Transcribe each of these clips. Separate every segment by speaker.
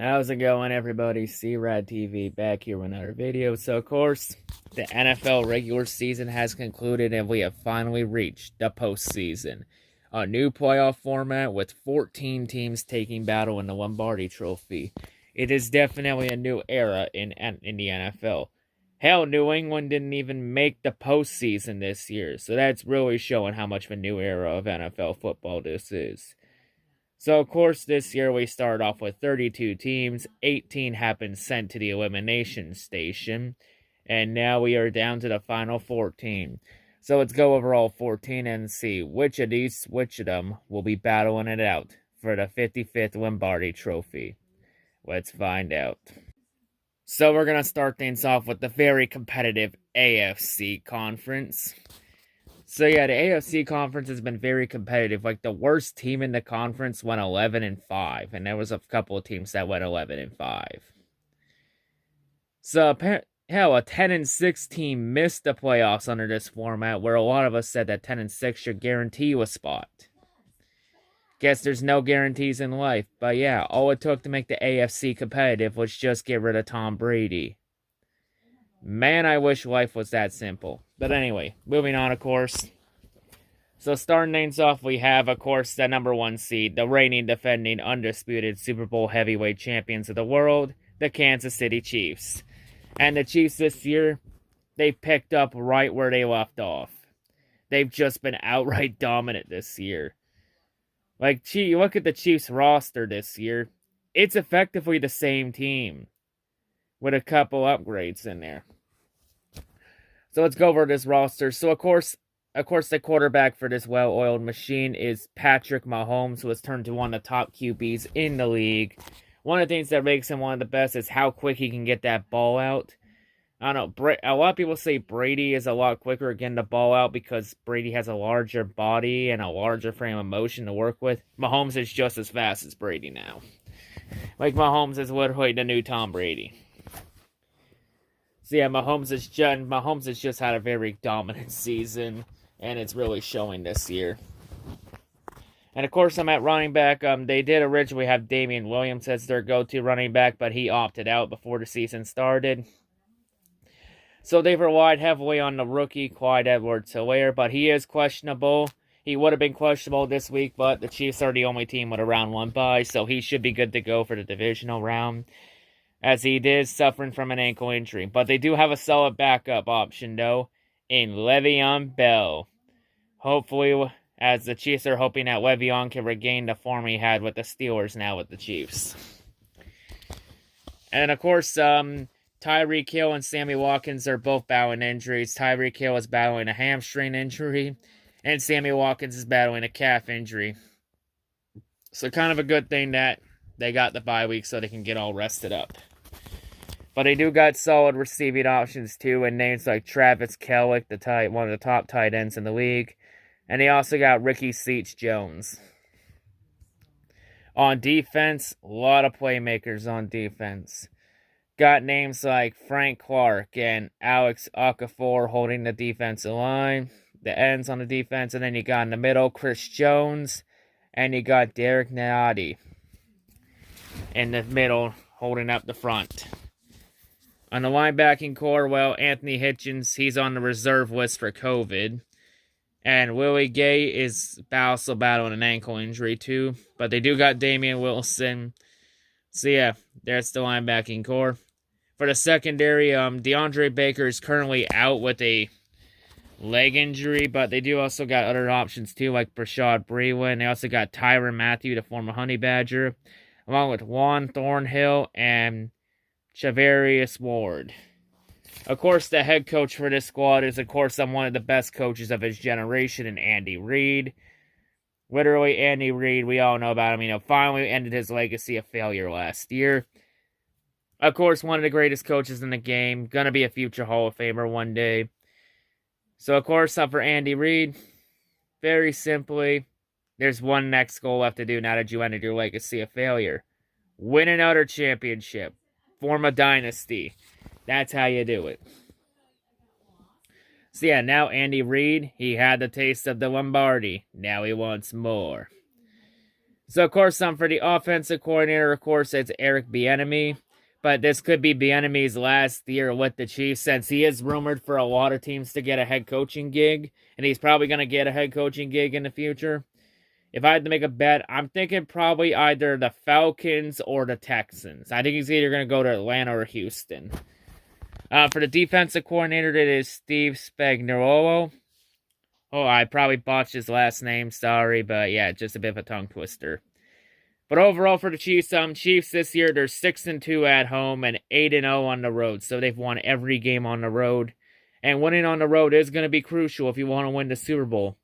Speaker 1: How's it going, everybody? C-RadTV back here with another video. So, of course, the NFL regular season has concluded and we have finally reached the postseason. A new playoff format with 14 teams taking battle in the Lombardi Trophy. It is definitely a new era in the NFL. Hell, New England didn't even make the postseason this year, so that's really showing how much of a new era of NFL football this is. So, of course, this year we started off with 32 teams. 18 have been sent to the elimination station. And now we are down to the final 14. So let's go over all 14 and see which of them will be battling it out for the 55th Lombardi Trophy. Let's find out. So we're going to start things off with the very competitive AFC Conference. So yeah, the AFC Conference has been very competitive. Like, the worst team in the conference went 11-5, and there was a couple of teams that went 11-5. So hell, a 10-6 team missed the playoffs under this format, where a lot of us said that 10-6 should guarantee you a spot. Guess there's no guarantees in life, but yeah, all it took to make the AFC competitive was just get rid of Tom Brady. Man, I wish life was that simple. But anyway, moving on, of course. So starting things off, we have, of course, the number 1 seed, the reigning, defending, undisputed Super Bowl heavyweight champions of the world, the Kansas City Chiefs. And the Chiefs this year, they picked up right where they left off. They've just been outright dominant this year. Like, you look at the Chiefs roster this year, it's effectively the same team, with a couple upgrades in there. So let's go over this roster. So of course, the quarterback for this well-oiled machine is Patrick Mahomes, who has turned to one of the top QBs in the league. One of the things that makes him one of the best is how quick he can get that ball out. I don't know, a lot of people say Brady is a lot quicker getting the ball out because Brady has a larger body and a larger frame of motion to work with. Mahomes is just as fast as Brady now. Like, Mahomes is literally the new Tom Brady. So yeah, Mahomes has just had a very dominant season, and it's really showing this year. And of course, I'm at running back. They did originally have Damian Williams as their go-to running back, but he opted out before the season started. So they've relied heavily on the rookie Clyde Edwards-Helaire, but he is questionable. He would have been questionable this week, but the Chiefs are the only team with a round 1 bye, so he should be good to go for the divisional round, as he is suffering from an ankle injury. But they do have a solid backup option, though, in Le'Veon Bell. Hopefully, as the Chiefs are hoping that Le'Veon can regain the form he had with the Steelers now with the Chiefs. And, of course, Tyreek Hill and Sammy Watkins are both battling injuries. Tyreek Hill is battling a hamstring injury, and Sammy Watkins is battling a calf injury. So kind of a good thing that they got the bye week so they can get all rested up. But they do got solid receiving options too, and names like Travis Kelce, one of the top tight ends in the league. And they also got Ricky Seats-Jones. On defense, a lot of playmakers on defense. Got names like Frank Clark and Alex Okafor holding the defensive line, the ends on the defense, and then you got in the middle Chris Jones, and you got Derek Nadi in the middle holding up the front. On the linebacking core, well, Anthony Hitchens, he's on the reserve list for COVID. And Willie Gay is also battling an ankle injury too. But they do got Damian Wilson. So yeah, that's the linebacking core. For the secondary, DeAndre Baker is currently out with a leg injury, but they do also got other options too, like Brashad Breeland. They also got Tyrann Mathieu, the former Honey Badger, along with Juan Thornhill and Charvarius Ward. Of course, the head coach for this squad is, of course, one of the best coaches of his generation, and Andy Reid. Literally, Andy Reid, we all know about him. Finally ended his legacy of failure last year. Of course, one of the greatest coaches in the game. Gonna be a future Hall of Famer one day. So, of course, for Andy Reid, very simply, there's one next goal left to do now that you ended your legacy of failure. Win another championship. Form a dynasty. That's how you do it. So yeah, now Andy Reid, he had the taste of the Lombardi. Now he wants more. So, of course, for the offensive coordinator, of course, it's Eric Bieniemy. But this could be Bieniemy's last year with the Chiefs, since he is rumored for a lot of teams to get a head coaching gig. And he's probably going to get a head coaching gig in the future. If I had to make a bet, I'm thinking probably either the Falcons or the Texans. I think he's either going to go to Atlanta or Houston. For the defensive coordinator, it is Steve Spagnuolo. Oh, I probably botched his last name. Sorry, but yeah, just a bit of a tongue twister. But overall for the Chiefs, Chiefs this year, they're 6-2 at home and 8-0 on the road. So they've won every game on the road. And winning on the road is going to be crucial if you want to win the Super Bowl.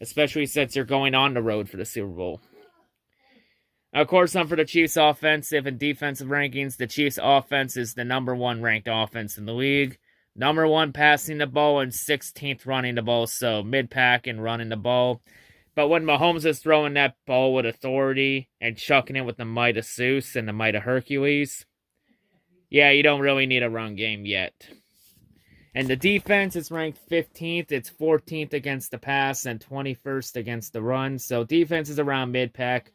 Speaker 1: Especially since you're going on the road for the Super Bowl. Of course, for the Chiefs' offensive and defensive rankings, the Chiefs' offense is the number 1 ranked offense in the league. Number 1 passing the ball and 16th running the ball, so mid-pack and running the ball. But when Mahomes is throwing that ball with authority and chucking it with the might of Zeus and the might of Hercules, yeah, you don't really need a run game yet. And the defense is ranked 15th. It's 14th against the pass and 21st against the run. So defense is around mid-pack.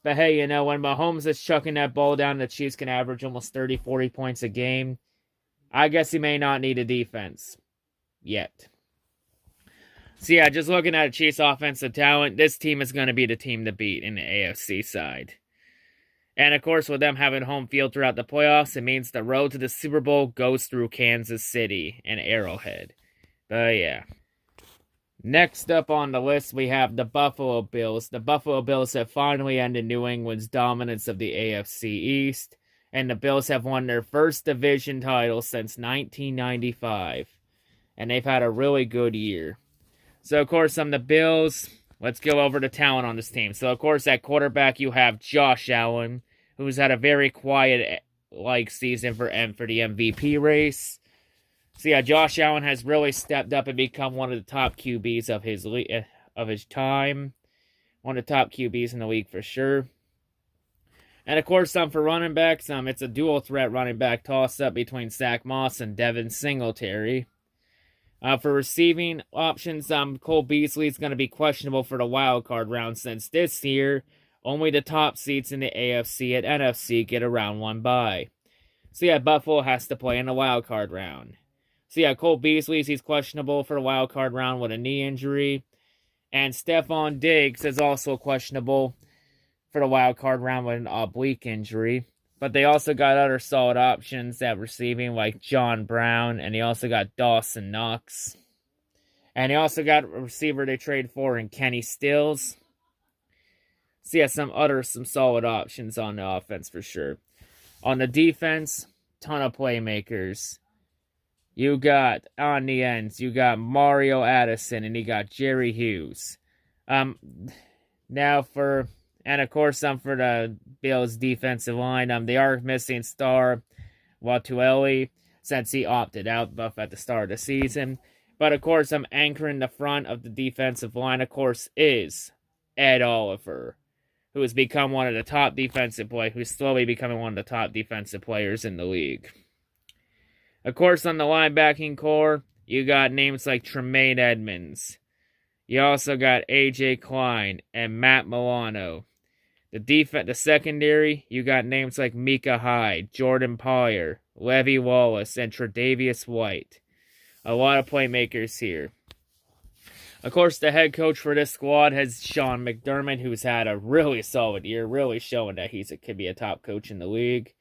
Speaker 1: But hey, when Mahomes is chucking that ball down, the Chiefs can average almost 30, 40 points a game. I guess he may not need a defense yet. So yeah, just looking at the Chiefs' offensive talent, this team is going to be the team to beat in the AFC side. And of course, with them having home field throughout the playoffs, it means the road to the Super Bowl goes through Kansas City and Arrowhead. But yeah. Next up on the list, we have the Buffalo Bills. The Buffalo Bills have finally ended New England's dominance of the AFC East. And the Bills have won their first division title since 1995. And they've had a really good year. So, of course, on the Bills, let's go over the talent on this team. So, of course, at quarterback, you have Josh Allen, who's had a very quiet season for the MVP race. So yeah, Josh Allen has really stepped up and become one of the top QBs of his time. One of the top QBs in the league for sure. And of course, for running backs, it's a dual threat running back toss-up between Zach Moss and Devin Singletary. For receiving options, Cole Beasley is going to be questionable for the wildcard round, since this year, only the top seeds in the AFC and NFC get a round 1 bye. So yeah, Buffalo has to play in the wildcard round. So yeah, Cole Beasley, he's questionable for the wildcard round with a knee injury. And Stephon Diggs is also questionable for the wildcard round with an oblique injury. But they also got other solid options at receiving, like John Brown, and they also got Dawson Knox. And they also got a receiver they traded for in Kenny Stills. So yeah, some solid options on the offense for sure. On the defense, ton of playmakers. You got, on the ends, you got Mario Addison, and you got Jerry Hughes. And of course, for the Bills' defensive line, they are missing star Watueli, since he opted out at the start of the season. But of course, anchoring the front of the defensive line, of course, is Ed Oliver, who has become one of the top defensive players, who's slowly becoming one of the top defensive players in the league. Of course, on the linebacking core, you got names like Tremaine Edmonds. You also got A.J. Klein and Matt Milano. The secondary, you got names like Micah Hyde, Jordan Poyer, Levi Wallace, and Tre'Davious White. A lot of playmakers here. Of course, the head coach for this squad has Sean McDermott, who's had a really solid year, really showing that he could be a top coach in the league.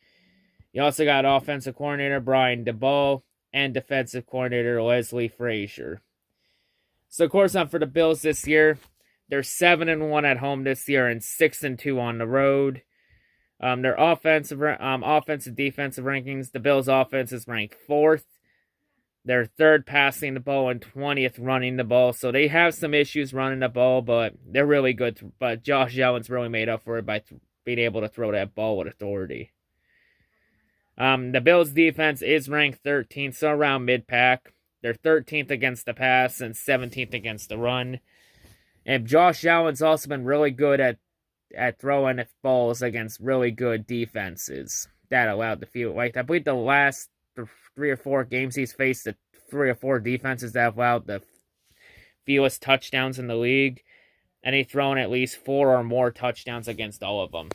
Speaker 1: You also got offensive coordinator Brian DeBall and defensive coordinator Leslie Frazier. So, of course, for the Bills this year, they're 7-1 at home this year and 6-2 on the road. Their offensive defensive rankings, the Bills' offense is ranked 4th. They're 3rd passing the ball and 20th running the ball. So they have some issues running the ball, but they're really good. But Josh Allen's really made up for it by being able to throw that ball with authority. The Bills' defense is ranked 13th, so around mid-pack. They're 13th against the pass and 17th against the run. And Josh Allen's also been really good at throwing balls against really good defenses. That allowed the few. I believe the last 3 or 4 games he's faced the 3 or 4 defenses that have allowed the fewest touchdowns in the league. and he's thrown at least 4 or more touchdowns against all of them.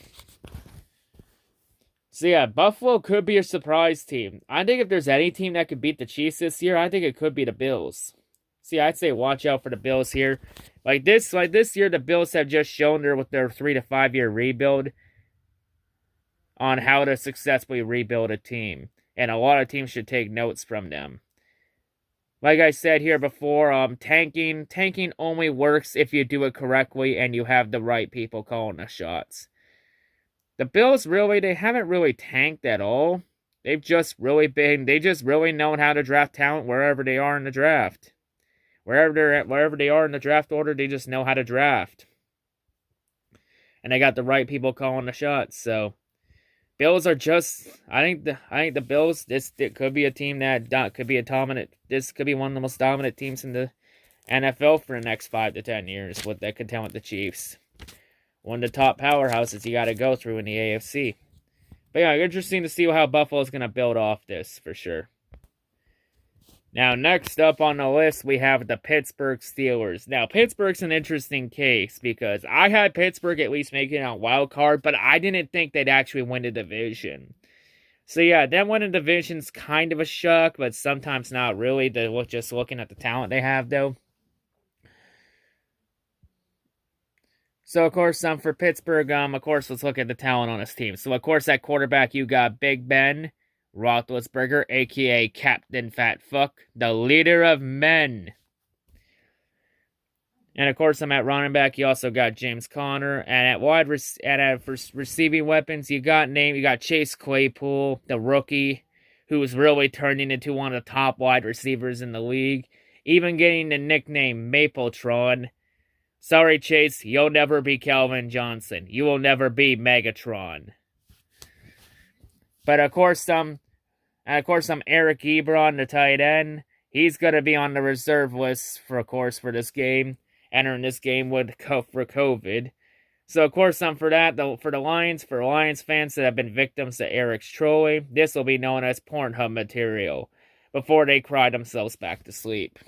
Speaker 1: So yeah, Buffalo could be a surprise team. I think if there's any team that could beat the Chiefs this year, I think it could be the Bills. See, I'd say watch out for the Bills here. Like this year, the Bills have just shown with their 3 to 5 year rebuild on how to successfully rebuild a team. And a lot of teams should take notes from them. Like I said here before, tanking only works if you do it correctly and you have the right people calling the shots. The Bills they haven't really tanked at all. They just really known how to draft talent wherever they are in the draft. Wherever they are in the draft order, they just know how to draft. And they got the right people calling the shots, so Bills are just, I think the Bills, it could be a team that could be this could be one of the most dominant teams in the NFL for the next 5 to 10 years that contend with the Chiefs. One of the top powerhouses you got to go through in the AFC. But yeah, interesting to see how Buffalo's going to build off this for sure. Now, next up on the list, we have the Pittsburgh Steelers. Now, Pittsburgh's an interesting case because I had Pittsburgh at least making out wild card, but I didn't think they'd actually win the division. So yeah, them winning the division's kind of a shock, but sometimes not really. Just looking at the talent they have, though. So, of course, for Pittsburgh, of course, let's look at the talent on this team. So, of course, at quarterback, you got Big Ben Roethlisberger, a.k.a. Captain Fat Fuck, the leader of men. And, of course, at running back, you also got James Conner. And for receiving weapons, you got Chase Claypool, the rookie, who is really turning into one of the top wide receivers in the league, even getting the nickname Mapletron. Sorry, Chase, you'll never be Calvin Johnson. You will never be Megatron. But of course, Eric Ebron, the tight end. He's gonna be on the reserve list for this game, entering this game for COVID. So of course, for the Lions fans that have been victims to Eric's trolling, this will be known as Pornhub material before they cry themselves back to sleep.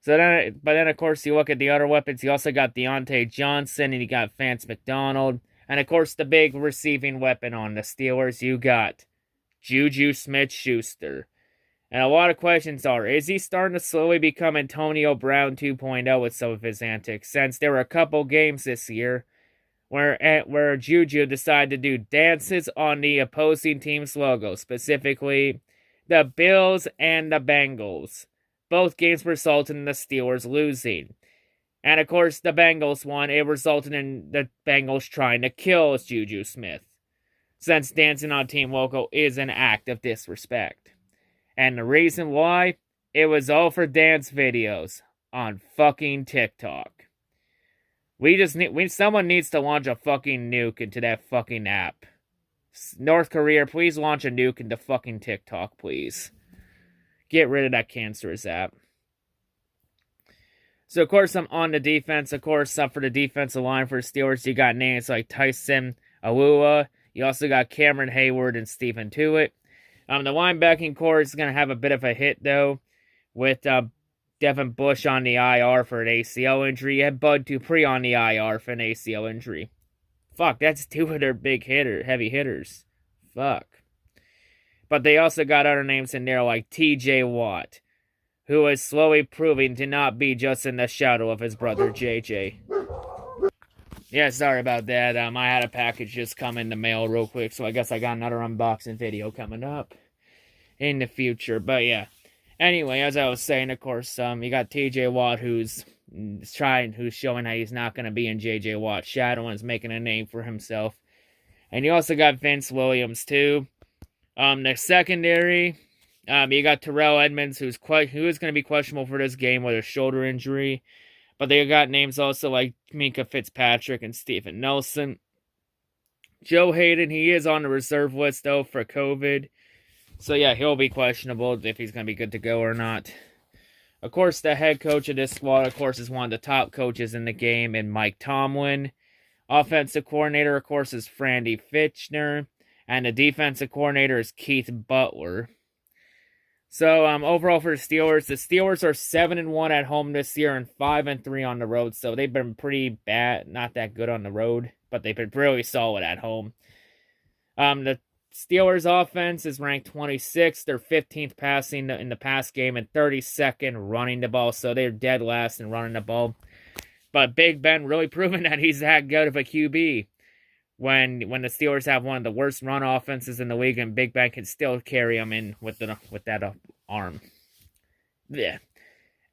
Speaker 1: But then, of course, you look at the other weapons. You also got Deontay Johnson, and you got Vance McDonald. And, of course, the big receiving weapon on the Steelers, you got Juju Smith-Schuster. And a lot of questions are, is he starting to slowly become Antonio Brown 2.0 with some of his antics? Since there were a couple games this year where Juju decided to do dances on the opposing team's logo, specifically the Bills and the Bengals. Both games resulted in the Steelers losing. And of course, the Bengals won. It resulted in the Bengals trying to kill Juju Smith, since dancing on team logo is an act of disrespect. And the reason why? It was all for dance videos on fucking TikTok. Someone needs to launch a fucking nuke into that fucking app. North Korea, please launch a nuke into fucking TikTok, please. Get rid of that cancerous app. So, of course, I'm on the defense. Of course, for the defensive line for the Steelers, you got names like Tyson Awua. You also got Cameron Hayward and Stephen Tuitt. The linebacking core is going to have a bit of a hit, though, with Devin Bush on the IR for an ACL injury. You had Bud Dupree on the IR for an ACL injury. Fuck, that's 2 of their heavy hitters. Fuck. But they also got other names in there like T.J. Watt, who is slowly proving to not be just in the shadow of his brother J.J. Yeah, sorry about that. I had a package just come in the mail real quick, so I guess I got another unboxing video coming up in the future. But yeah, anyway, as I was saying, of course, you got T.J. Watt who's showing how he's not going to be in J.J. Watt's shadow and is making a name for himself. And you also got Vince Williams too. The secondary, you got Terrell Edmonds, who is going to be questionable for this game with a shoulder injury. But they got names also like Minka Fitzpatrick and Steven Nelson. Joe Hayden, he is on the reserve list, though, for COVID. So, yeah, he'll be questionable if he's going to be good to go or not. Of course, the head coach of this squad, of course, is one of the top coaches in the game, and Mike Tomlin. Offensive coordinator, of course, is Frandy Fitchner. And the defensive coordinator is Keith Butler. So overall for the Steelers are 7-1 at home this year and 5-3 on the road. So they've been pretty bad, not that good on the road, but they've been really solid at home. The Steelers offense is ranked 26th. They're 15th passing in the pass game and 32nd running the ball. So they're dead last in running the ball. But Big Ben really proving that he's that good of a QB. When the Steelers have one of the worst run offenses in the league, and Big Ben can still carry them in with that arm. Yeah.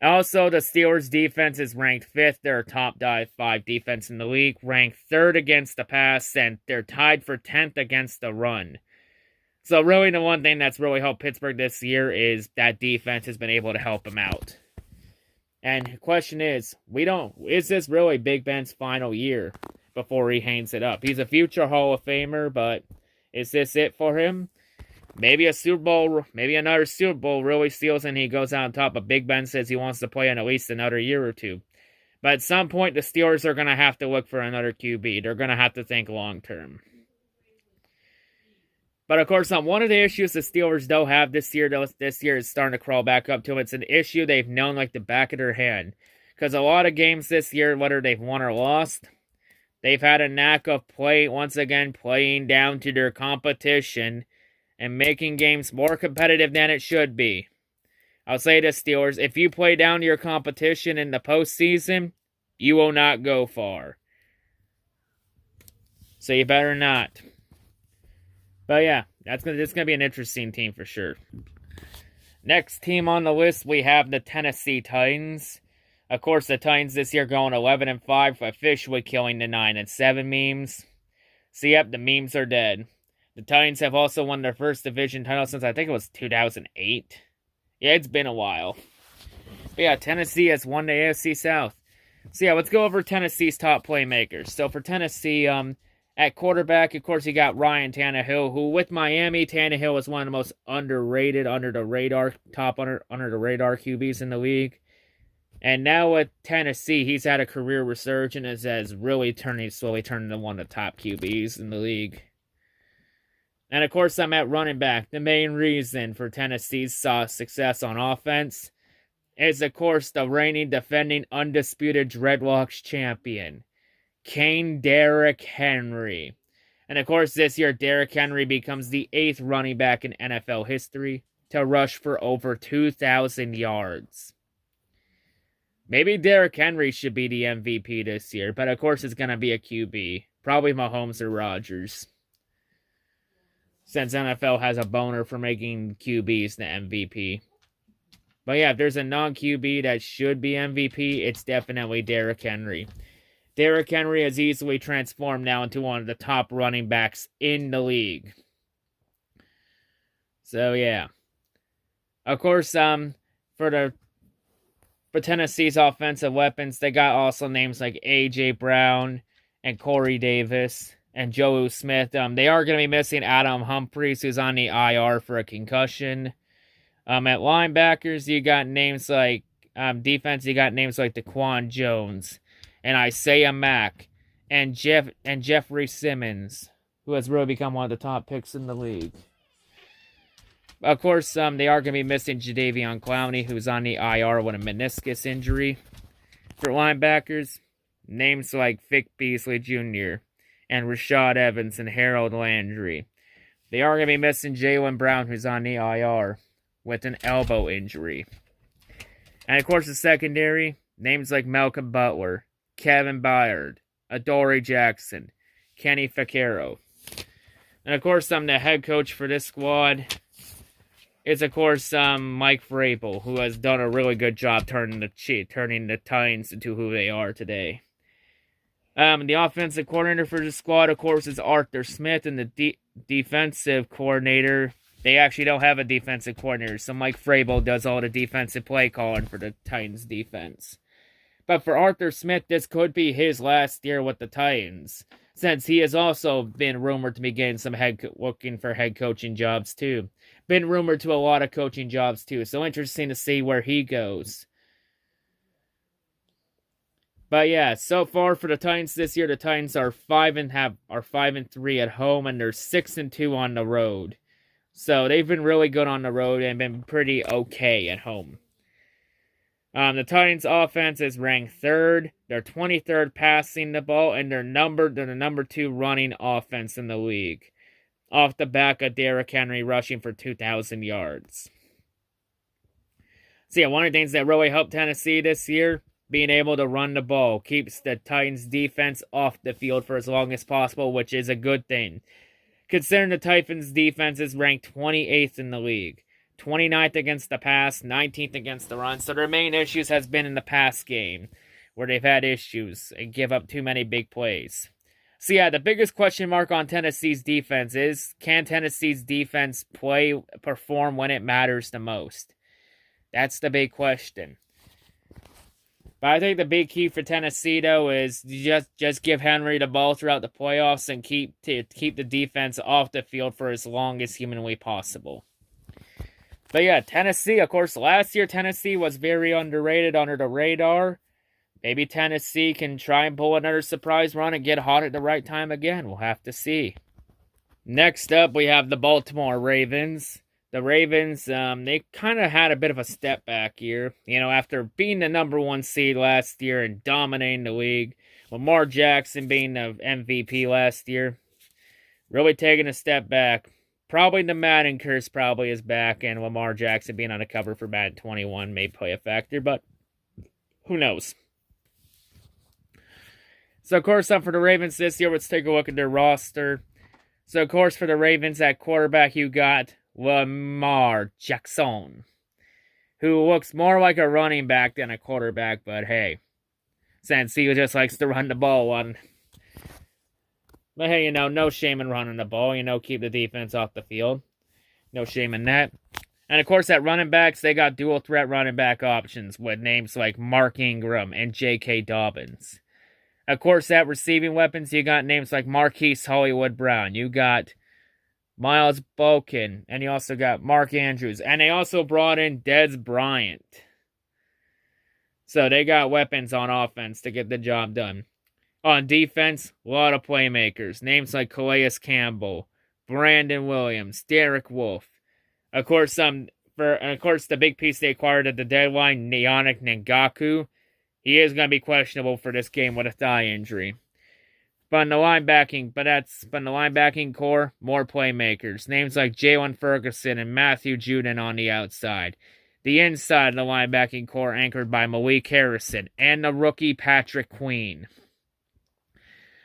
Speaker 1: Also, the Steelers defense is ranked 5th. They're a top 5 defense in the league, ranked 3rd against the pass, and they're tied for 10th against the run. So really the one thing that's really helped Pittsburgh this year is that defense has been able to help them out. And the question is this really Big Ben's final year before he hangs it up? He's a future Hall of Famer, but is this it for him? Maybe a Super Bowl, maybe another Super Bowl really steals and he goes out on top, but Big Ben says he wants to play in at least another year or two. But at some point, the Steelers are going to have to look for another QB. They're going to have to think long term. But of course, one of the issues the Steelers don't have this year is starting to crawl back up to them. It's an issue they've known like the back of their hand. Because a lot of games this year, whether they've won or lost, they've had a knack of playing down to their competition and making games more competitive than it should be. I'll say this, Steelers, if you play down to your competition in the postseason, you will not go far. So you better not. But yeah, this is going to be an interesting team for sure. Next team on the list, we have the Tennessee Titans. Of course, the Titans this year going 11-5, officially killing the 9-7 memes. So yep, the memes are dead. The Titans have also won their first division title since I think it was 2008. Yeah, it's been a while. But yeah, Tennessee has won the AFC South. So yeah, let's go over Tennessee's top playmakers. So for Tennessee, at quarterback, of course, you got Ryan Tannehill, who with Miami, Tannehill is one of the most underrated, under the radar QBs in the league. And now with Tennessee, he's had a career resurgence and has really slowly turned into one of the top QBs in the league. And of course, I'm at running back. The main reason for Tennessee's success on offense is, of course, the reigning, defending, undisputed Dreadlocks champion, King Derrick Henry. And of course, this year, Derrick Henry becomes the 8th running back in NFL history to rush for over 2,000 yards. Maybe Derrick Henry should be the MVP this year, but of course it's going to be a QB. Probably Mahomes or Rodgers. Since NFL has a boner for making QBs the MVP. But yeah, if there's a non-QB that should be MVP, it's definitely Derrick Henry. Derrick Henry has easily transformed now into one of the top running backs in the league. So yeah. Of course, for Tennessee's offensive weapons, they got also names like A.J. Brown and Corey Davis and Joe Smith. They are going to be missing Adam Humphries, who's on the IR for a concussion. At linebackers, you got names like defense. You got names like Daquan Jones and Isaiah Mack and Jeffrey Simmons, who has really become one of the top picks in the league. Of course, they are going to be missing Jadeveon Clowney, who's on the IR with a meniscus injury. For linebackers, names like Vic Beasley Jr. and Rashad Evans and Harold Landry. They are going to be missing Jaylen Brown, who's on the IR with an elbow injury. And of course, the secondary, names like Malcolm Butler, Kevin Byard, Adoree Jackson, Kenny Vaccaro. And of course, the head coach for this squad is, of course, Mike Vrabel, who has done a really good job turning the Titans into who they are today. The offensive coordinator for the squad, of course, is Arthur Smith, and the defensive coordinator, they actually don't have a defensive coordinator, so Mike Vrabel does all the defensive play calling for the Titans defense. But for Arthur Smith, this could be his last year with the Titans, since he has also been rumored to be getting some looking for head coaching jobs too. Been rumored to a lot of coaching jobs too, so interesting to see where he goes. But yeah, so far for the Titans this year, the Titans are 5-3 at home, and they're 6-2 on the road. So they've been really good on the road and been pretty okay at home. The Titans' offense is ranked 3rd. They're 23rd passing the ball, and they're the number 2 running offense in the league, off the back of Derrick Henry rushing for 2,000 yards. So yeah, one of the things that really helped Tennessee this year, being able to run the ball, keeps the Titans' defense off the field for as long as possible, which is a good thing. Considering the Titans' defense is ranked 28th in the league, 29th against the pass, 19th against the run. So their main issues has been in the pass game, where they've had issues and give up too many big plays. So yeah, the biggest question mark on Tennessee's defense is, can Tennessee's defense perform when it matters the most? That's the big question. But I think the big key for Tennessee, though, is just give Henry the ball throughout the playoffs and keep the defense off the field for as long as humanly possible. But yeah, Tennessee, of course, last year Tennessee was very underrated under the radar. Maybe Tennessee can try and pull another surprise run and get hot at the right time again. We'll have to see. Next up, we have the Baltimore Ravens. The Ravens, they kind of had a bit of a step back year. You know, after being the number 1 seed last year and dominating the league. Lamar Jackson being the MVP last year. Really taking a step back. Probably the Madden curse probably is back. And Lamar Jackson being on the cover for Madden 21 may play a factor. But who knows? So, of course, for the Ravens this year, let's take a look at their roster. So, of course, for the Ravens at quarterback, you got Lamar Jackson, who looks more like a running back than a quarterback, but hey, since he just likes to run the ball on. But hey, no shame in running the ball, keep the defense off the field. No shame in that. And of course, at running backs, they got dual threat running back options with names like Mark Ingram and J.K. Dobbins. Of course, at receiving weapons, you got names like Marquise Hollywood Brown. You got Miles Boykin, and you also got Mark Andrews. And they also brought in Dez Bryant. So they got weapons on offense to get the job done. On defense, a lot of playmakers. Names like Calais Campbell, Brandon Williams, Derek Wolfe. Of course, the big piece they acquired at the deadline, Yannick Ngakoue. He is going to be questionable for this game with a thigh injury. But in the linebacking core, more playmakers. Names like Jalen Ferguson and Matthew Judon on the outside. The inside of the linebacking core anchored by Malik Harrison and the rookie Patrick Queen.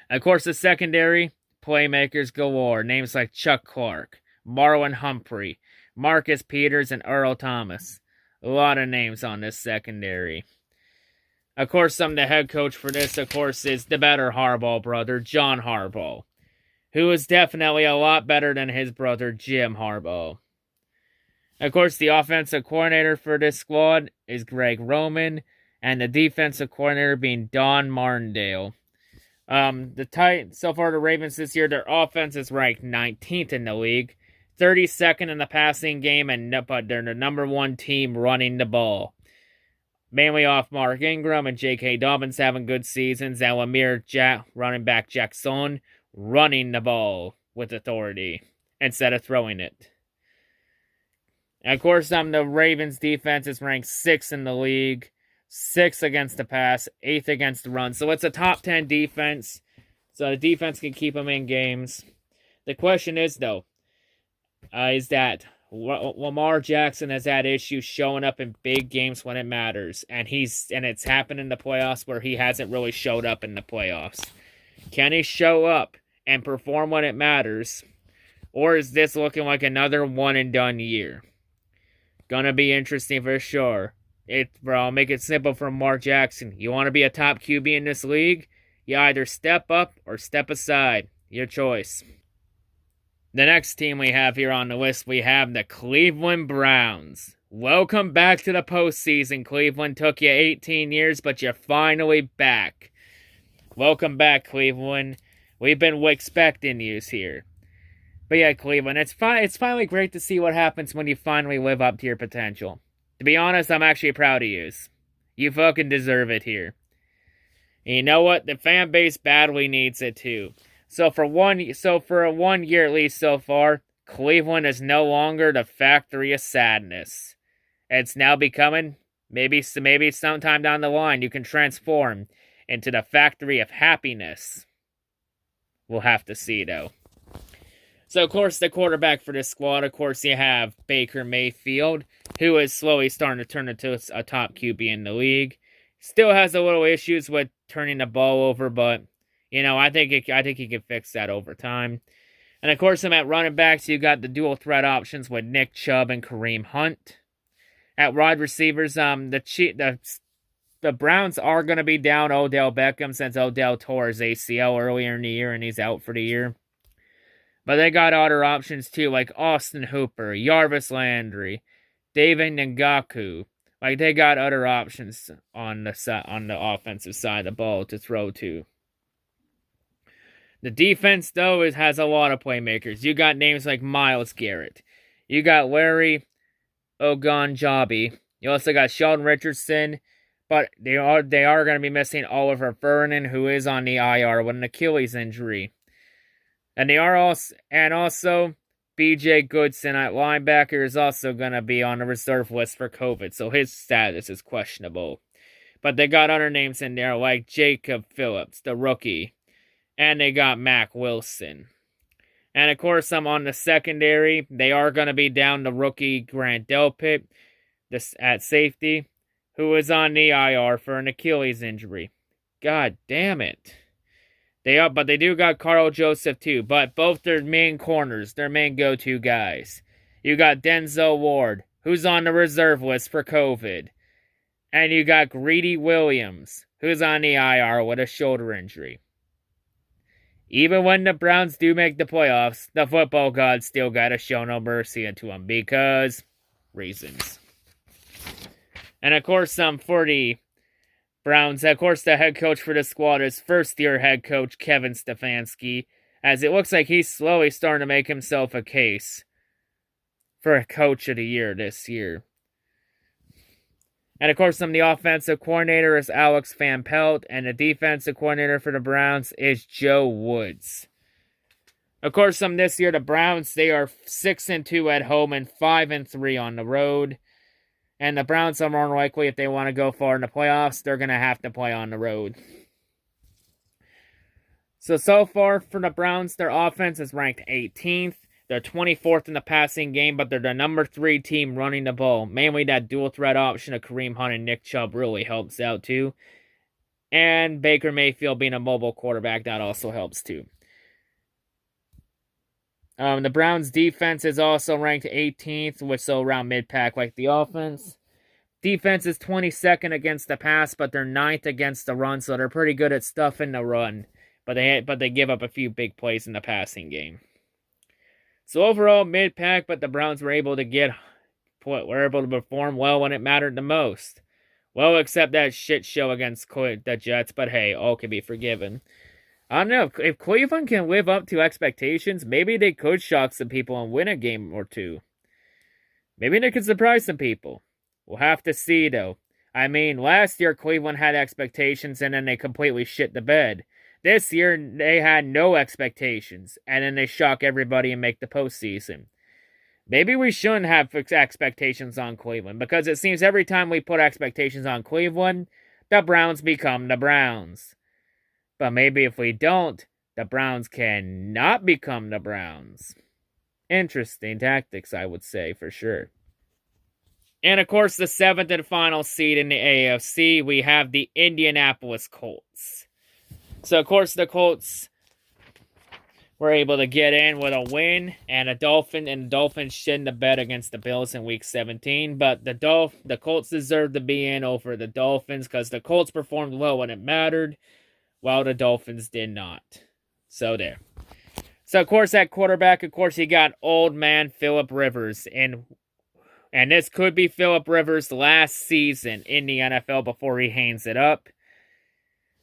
Speaker 1: Of course, the secondary, playmakers galore. Names like Chuck Clark, Marlon Humphrey, Marcus Peters, and Earl Thomas. A lot of names on this secondary. Of course, the head coach for this, of course, is the better Harbaugh brother, John Harbaugh, who is definitely a lot better than his brother, Jim Harbaugh. Of course, the offensive coordinator for this squad is Greg Roman, and the defensive coordinator being Don Martindale. So far, the Ravens this year, their offense is ranked 19th in the league, 32nd in the passing game, but they're the number 1 team running the ball. Mainly off Mark Ingram and J.K. Dobbins having good seasons, and running back Jackson running the ball with authority instead of throwing it. And of course, the Ravens defense is ranked 6th in the league, 6th against the pass, 8th against the run. So it's a top 10 defense, so the defense can keep them in games. The question is, though, is that Lamar Jackson has had issues showing up in big games when it matters, and it's happened in the playoffs where he hasn't really showed up in the playoffs. Can he show up and perform when it matters, or is this looking like another one-and-done year? Gonna be interesting for sure. I'll make it simple for Lamar Jackson. You want to be a top QB in this league? You either step up or step aside. Your choice. The next team we have here on the list, we have the Cleveland Browns. Welcome back to the postseason, Cleveland. Took you 18 years, but you're finally back. Welcome back, Cleveland. We've been expecting you here. But yeah, Cleveland, it's finally great to see what happens when you finally live up to your potential. To be honest, I'm actually proud of you. You fucking deserve it here. And you know what? The fan base badly needs it too. So for 1 year at least so far, Cleveland is no longer the factory of sadness. It's now becoming, maybe sometime down the line, you can transform into the factory of happiness. We'll have to see, though. So, of course, the quarterback for this squad, of course, you have Baker Mayfield, who is slowly starting to turn into a top QB in the league. Still has a little issues with turning the ball over, but, I think he can fix that over time. And, of course, at running backs, you got the dual threat options with Nick Chubb and Kareem Hunt. At wide receivers, the Browns are going to be down Odell Beckham since Odell tore his ACL earlier in the year and he's out for the year. But they got other options too, like Austin Hooper, Jarvis Landry, David Ngakoue. Like, they got other options on the offensive side of the ball to throw to. The defense, though, has a lot of playmakers. You got names like Myles Garrett. You got Larry Ogunjobi. You also got Sheldon Richardson. But they are going to be missing Oliver Vernon, who is on the IR with an Achilles injury. And also B.J. Goodson at linebacker is also going to be on the reserve list for COVID, so his status is questionable. But they got other names in there like Jacob Phillips, the rookie, and they got Mac Wilson. And of course, on the secondary, they are going to be down the rookie Grant Delpit at safety, who is on the IR for an Achilles injury. God damn it. But they do got Carl Joseph too, but both their main corners, their main go-to guys. You got Denzel Ward, who's on the reserve list for COVID. And you got Greedy Williams, who's on the IR with a shoulder injury. Even when the Browns do make the playoffs, the football gods still gotta show no mercy to them because reasons. And of course, for the Browns, of course, the head coach for the squad is first-year head coach Kevin Stefanski, as it looks like he's slowly starting to make himself a case for a coach of the year this year. And of course, the offensive coordinator is Alex Van Pelt, and the defensive coordinator for the Browns is Joe Woods. Of course, this year, the Browns, they are 6-2 at home and 5-3 on the road. And the Browns are more likely, if they want to go far in the playoffs, they're going to have to play on the road. So far for the Browns, their offense is ranked 18th. They're 24th in the passing game, but they're the number 3 team running the ball. Mainly that dual threat option of Kareem Hunt and Nick Chubb really helps out too. And Baker Mayfield being a mobile quarterback, that also helps too. The Browns' defense is also ranked 18th, which is around mid-pack like the offense. Defense is 22nd against the pass, but they're 9th against the run, so they're pretty good at stuffing the run. But they give up a few big plays in the passing game. So overall, mid-pack, but the Browns were able to perform well when it mattered the most. Well, except that shit show against the Jets, but hey, all can be forgiven. I don't know, if Cleveland can live up to expectations, maybe they could shock some people and win a game or two. Maybe they could surprise some people. We'll have to see, though. I mean, last year Cleveland had expectations and then they completely shit the bed. This year, they had no expectations, and then they shock everybody and make the postseason. Maybe we shouldn't have expectations on Cleveland, because it seems every time we put expectations on Cleveland, the Browns become the Browns. But maybe if we don't, the Browns cannot become the Browns. Interesting tactics, I would say, for sure. And of course, the 7th and final seed in the AFC, we have the Indianapolis Colts. So, of course, the Colts were able to get in with a win, and the Dolphins shouldn't have bet against the Bills in Week 17, but the Colts deserved to be in over the Dolphins because the Colts performed well when it mattered, while the Dolphins did not. So there. So, of course, at quarterback, you got old man Phillip Rivers. And this could be Phillip Rivers' last season in the NFL before he hangs it up.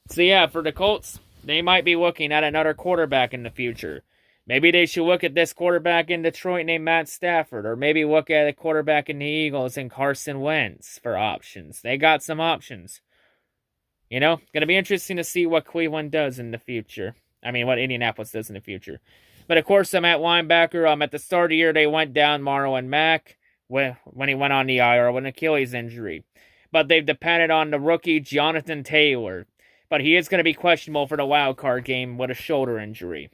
Speaker 1: So, yeah, for the Colts, they might be looking at another quarterback in the future. Maybe they should look at this quarterback in Detroit named Matt Stafford. Or maybe look at a quarterback in the Eagles and Carson Wentz for options. They got some options. Going to be interesting to see what Cleveland does in the future. I mean, what Indianapolis does in the future. But of course, I'm at linebacker. At the start of the year, they went down Marlon Mack when he went on the IR with an Achilles injury. But they've depended on the rookie Jonathan Taylor. But he is going to be questionable for the wild card game with a shoulder injury.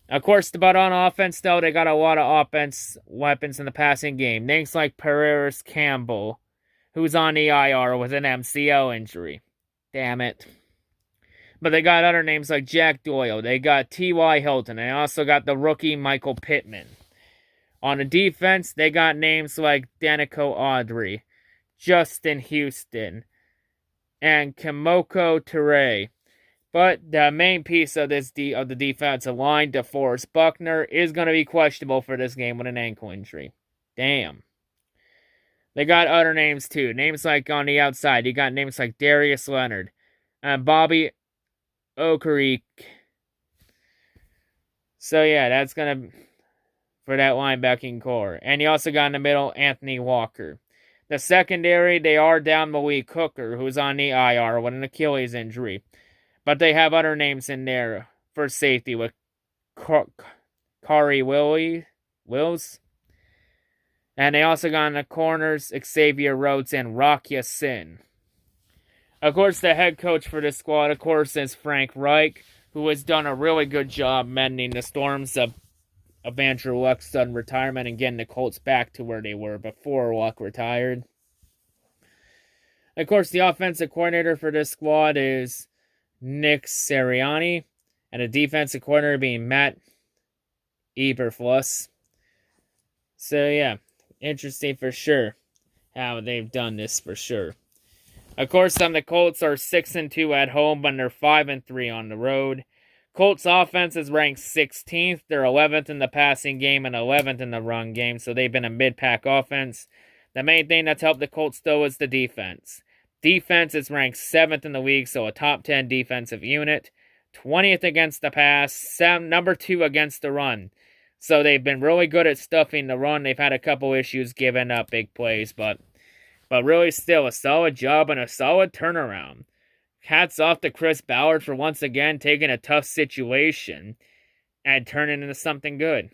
Speaker 1: Of course, but on offense, though, they got a lot of offense weapons in the passing game. Names like Paris Campbell, who's on the IR with an MCL injury. Damn it. But they got other names like Jack Doyle. They got T.Y. Hilton. They also got the rookie Michael Pittman. On the defense, they got names like Danico Audrey, Justin Houston, and Kimoko Toure. But the main piece of the defensive line, DeForest Buckner, is going to be questionable for this game with an ankle injury. Damn. They got other names too. Names like on the outside, you got names like Darius Leonard and Bobby Okereke. So yeah, that's going to for that linebacking core. And you also got in the middle Anthony Walker. The secondary, they are down Malik Hooker, who's on the IR with an Achilles injury. But they have other names in there for safety with Kari Wills. And they also got in the corners Xavier Rhodes and Rocky Sin. Of course, the head coach for this squad, of course, is Frank Reich, who has done a really good job mending the storms of Andrew Luck's sudden retirement and getting the Colts back to where they were before Luck retired. Of course, the offensive coordinator for this squad is Nick Sirianni, and the defensive coordinator being Matt Eberflus. So yeah, interesting for sure how they've done this for sure. Of course, the Colts are 6-2 at home, but they're 5-3 on the road. Colts offense is ranked 16th. They're 11th in the passing game and 11th in the run game, so they've been a mid-pack offense. The main thing that's helped the Colts, though, is the defense. Defense is ranked 7th in the league, so a top 10 defensive unit. 20th against the pass, number 2 against the run. So they've been really good at stuffing the run. They've had a couple issues giving up big plays, but really still a solid job and a solid turnaround. Hats off to Chris Ballard for once again taking a tough situation and turning into something good.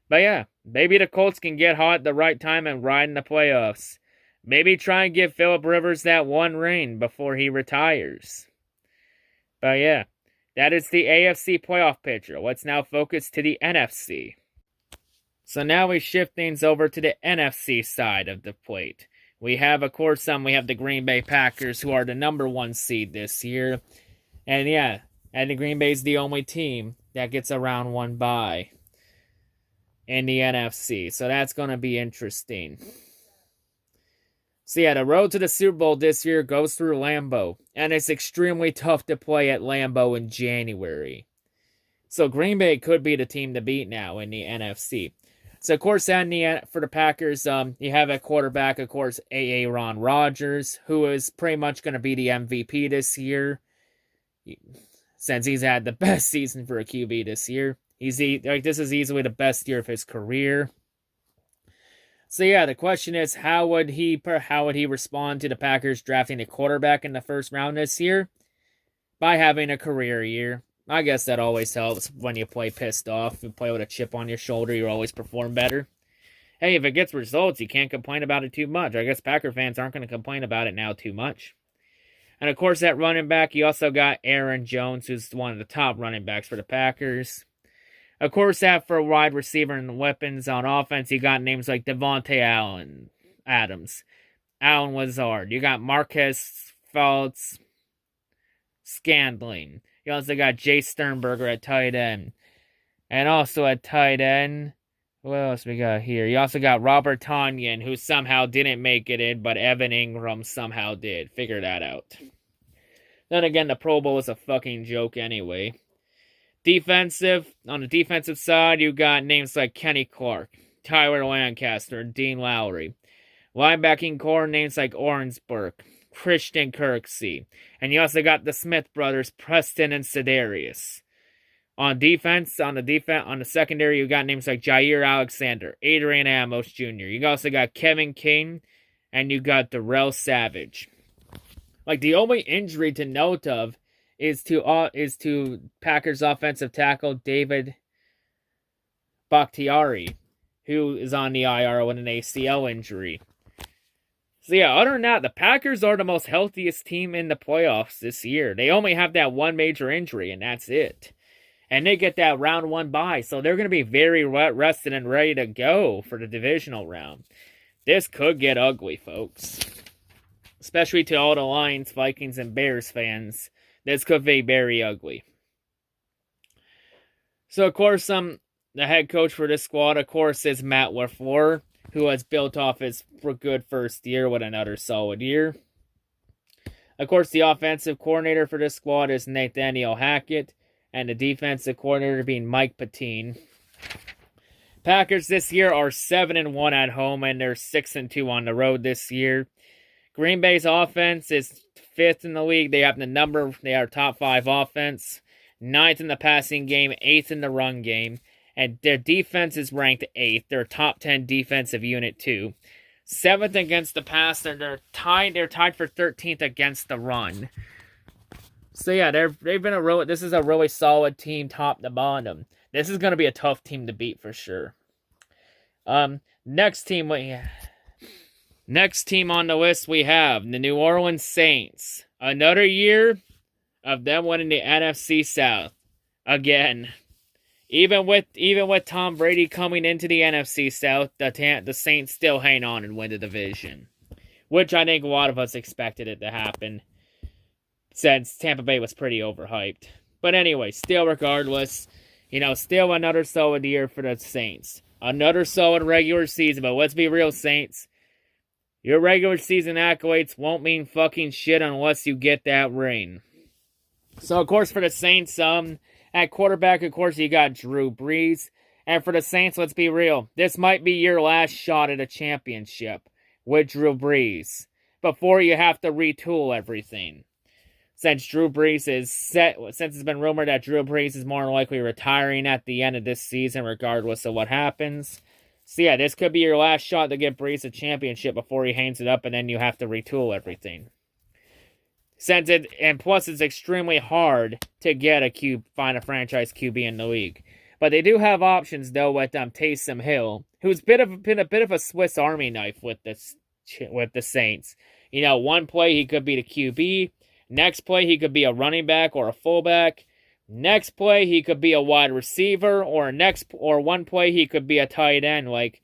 Speaker 1: But yeah, maybe the Colts can get hot at the right time and ride in the playoffs. Maybe try and give Phillip Rivers that one ring before he retires. But yeah, that is the AFC playoff picture. Let's now focus to the NFC. So now we shift things over to the NFC side of the plate. We have, of course, we have the Green Bay Packers, who are the number 1 seed this year. And yeah, and the Green Bay's the only team that gets a round 1 bye in the NFC. So that's going to be interesting. So yeah, the road to the Super Bowl this year goes through Lambeau. And it's extremely tough to play at Lambeau in January. So Green Bay could be the team to beat now in the NFC. So, of course, for the Packers, you have at quarterback, of course, Aaron Rodgers, who is pretty much going to be the MVP this year, since he's had the best season for a QB this year. This is easily the best year of his career. So, yeah, the question is, how would he respond to the Packers drafting a quarterback in the first round this year? By having a career year. I guess that always helps when you play pissed off. You play with a chip on your shoulder, you always perform better. Hey, if it gets results, you can't complain about it too much. I guess Packer fans aren't going to complain about it now too much. And of course, at running back, you also got Aaron Jones, who's one of the top running backs for the Packers. Of course, for a wide receiver and weapons on offense, you got names like Devontae Adams, Alan Lazard. You got Marquez Fultz Scandling. You also got Jay Sternberger at tight end. And also at tight end, what else we got here? You also got Robert Tonyan, who somehow didn't make it in, but Evan Ingram somehow did. Figure that out. Then again, the Pro Bowl is a fucking joke anyway. On the defensive side, you got names like Kenny Clark, Tyler Lancaster, and Dean Lowry. Linebacking core names like Orange Burke, Christian Kirksey. And you also got the Smith brothers, Preston and Sedarius. On the secondary, you got names like Jair Alexander, Adrian Amos Jr. You also got Kevin King, and you got Darrell Savage. Like, the only injury to note of is to Packers offensive tackle David Bakhtiari, who is on the IR with an ACL injury. So yeah, other than that, the Packers are the most healthiest team in the playoffs this year. They only have that one major injury, and that's it. And they get that round 1 bye, so they're going to be very rested and ready to go for the divisional round. This could get ugly, folks. Especially to all the Lions, Vikings, and Bears fans. This could be very ugly. So, of course, the head coach for this squad, of course, is Matt LaFleur, who has built off his good first year with another solid year. Of course, the offensive coordinator for this squad is Nathaniel Hackett, and the defensive coordinator being Mike Pettine. Packers this year are 7-1 at home, and they're 6-2 on the road this year. Green Bay's offense is 5th in the league. They are top 5 offense, 9th in the passing game, 8th in the run game. And their defense is ranked 8th. They're a top 10 defensive unit too. 7th against the pass, and they're tied for 13th against the run. So yeah, this is a really solid team top to bottom. This is going to be a tough team to beat for sure. Next team on the list we have the New Orleans Saints. Another year of them winning the NFC South again. Even with Tom Brady coming into the NFC South, the Saints still hang on and win the division, which I think a lot of us expected it to happen, since Tampa Bay was pretty overhyped. But anyway, still regardless, still another solid year for the Saints. Another solid regular season, but let's be real, Saints. Your regular season accolades won't mean fucking shit unless you get that ring. So, of course, for the Saints, at quarterback, of course, you got Drew Brees. And for the Saints, let's be real, this might be your last shot at a championship with Drew Brees before you have to retool everything. Since it's been rumored that Drew Brees is more than likely retiring at the end of this season, regardless of what happens. So yeah, this could be your last shot to get Brees a championship before he hangs it up, and then you have to retool everything. Plus it's extremely hard to find a franchise QB in the league. But they do have options though with Taysom Hill, who's been a bit of a Swiss Army knife with the Saints. One play he could be the QB, next play he could be a running back or a fullback, next play he could be a wide receiver, or one play he could be a tight end. Like,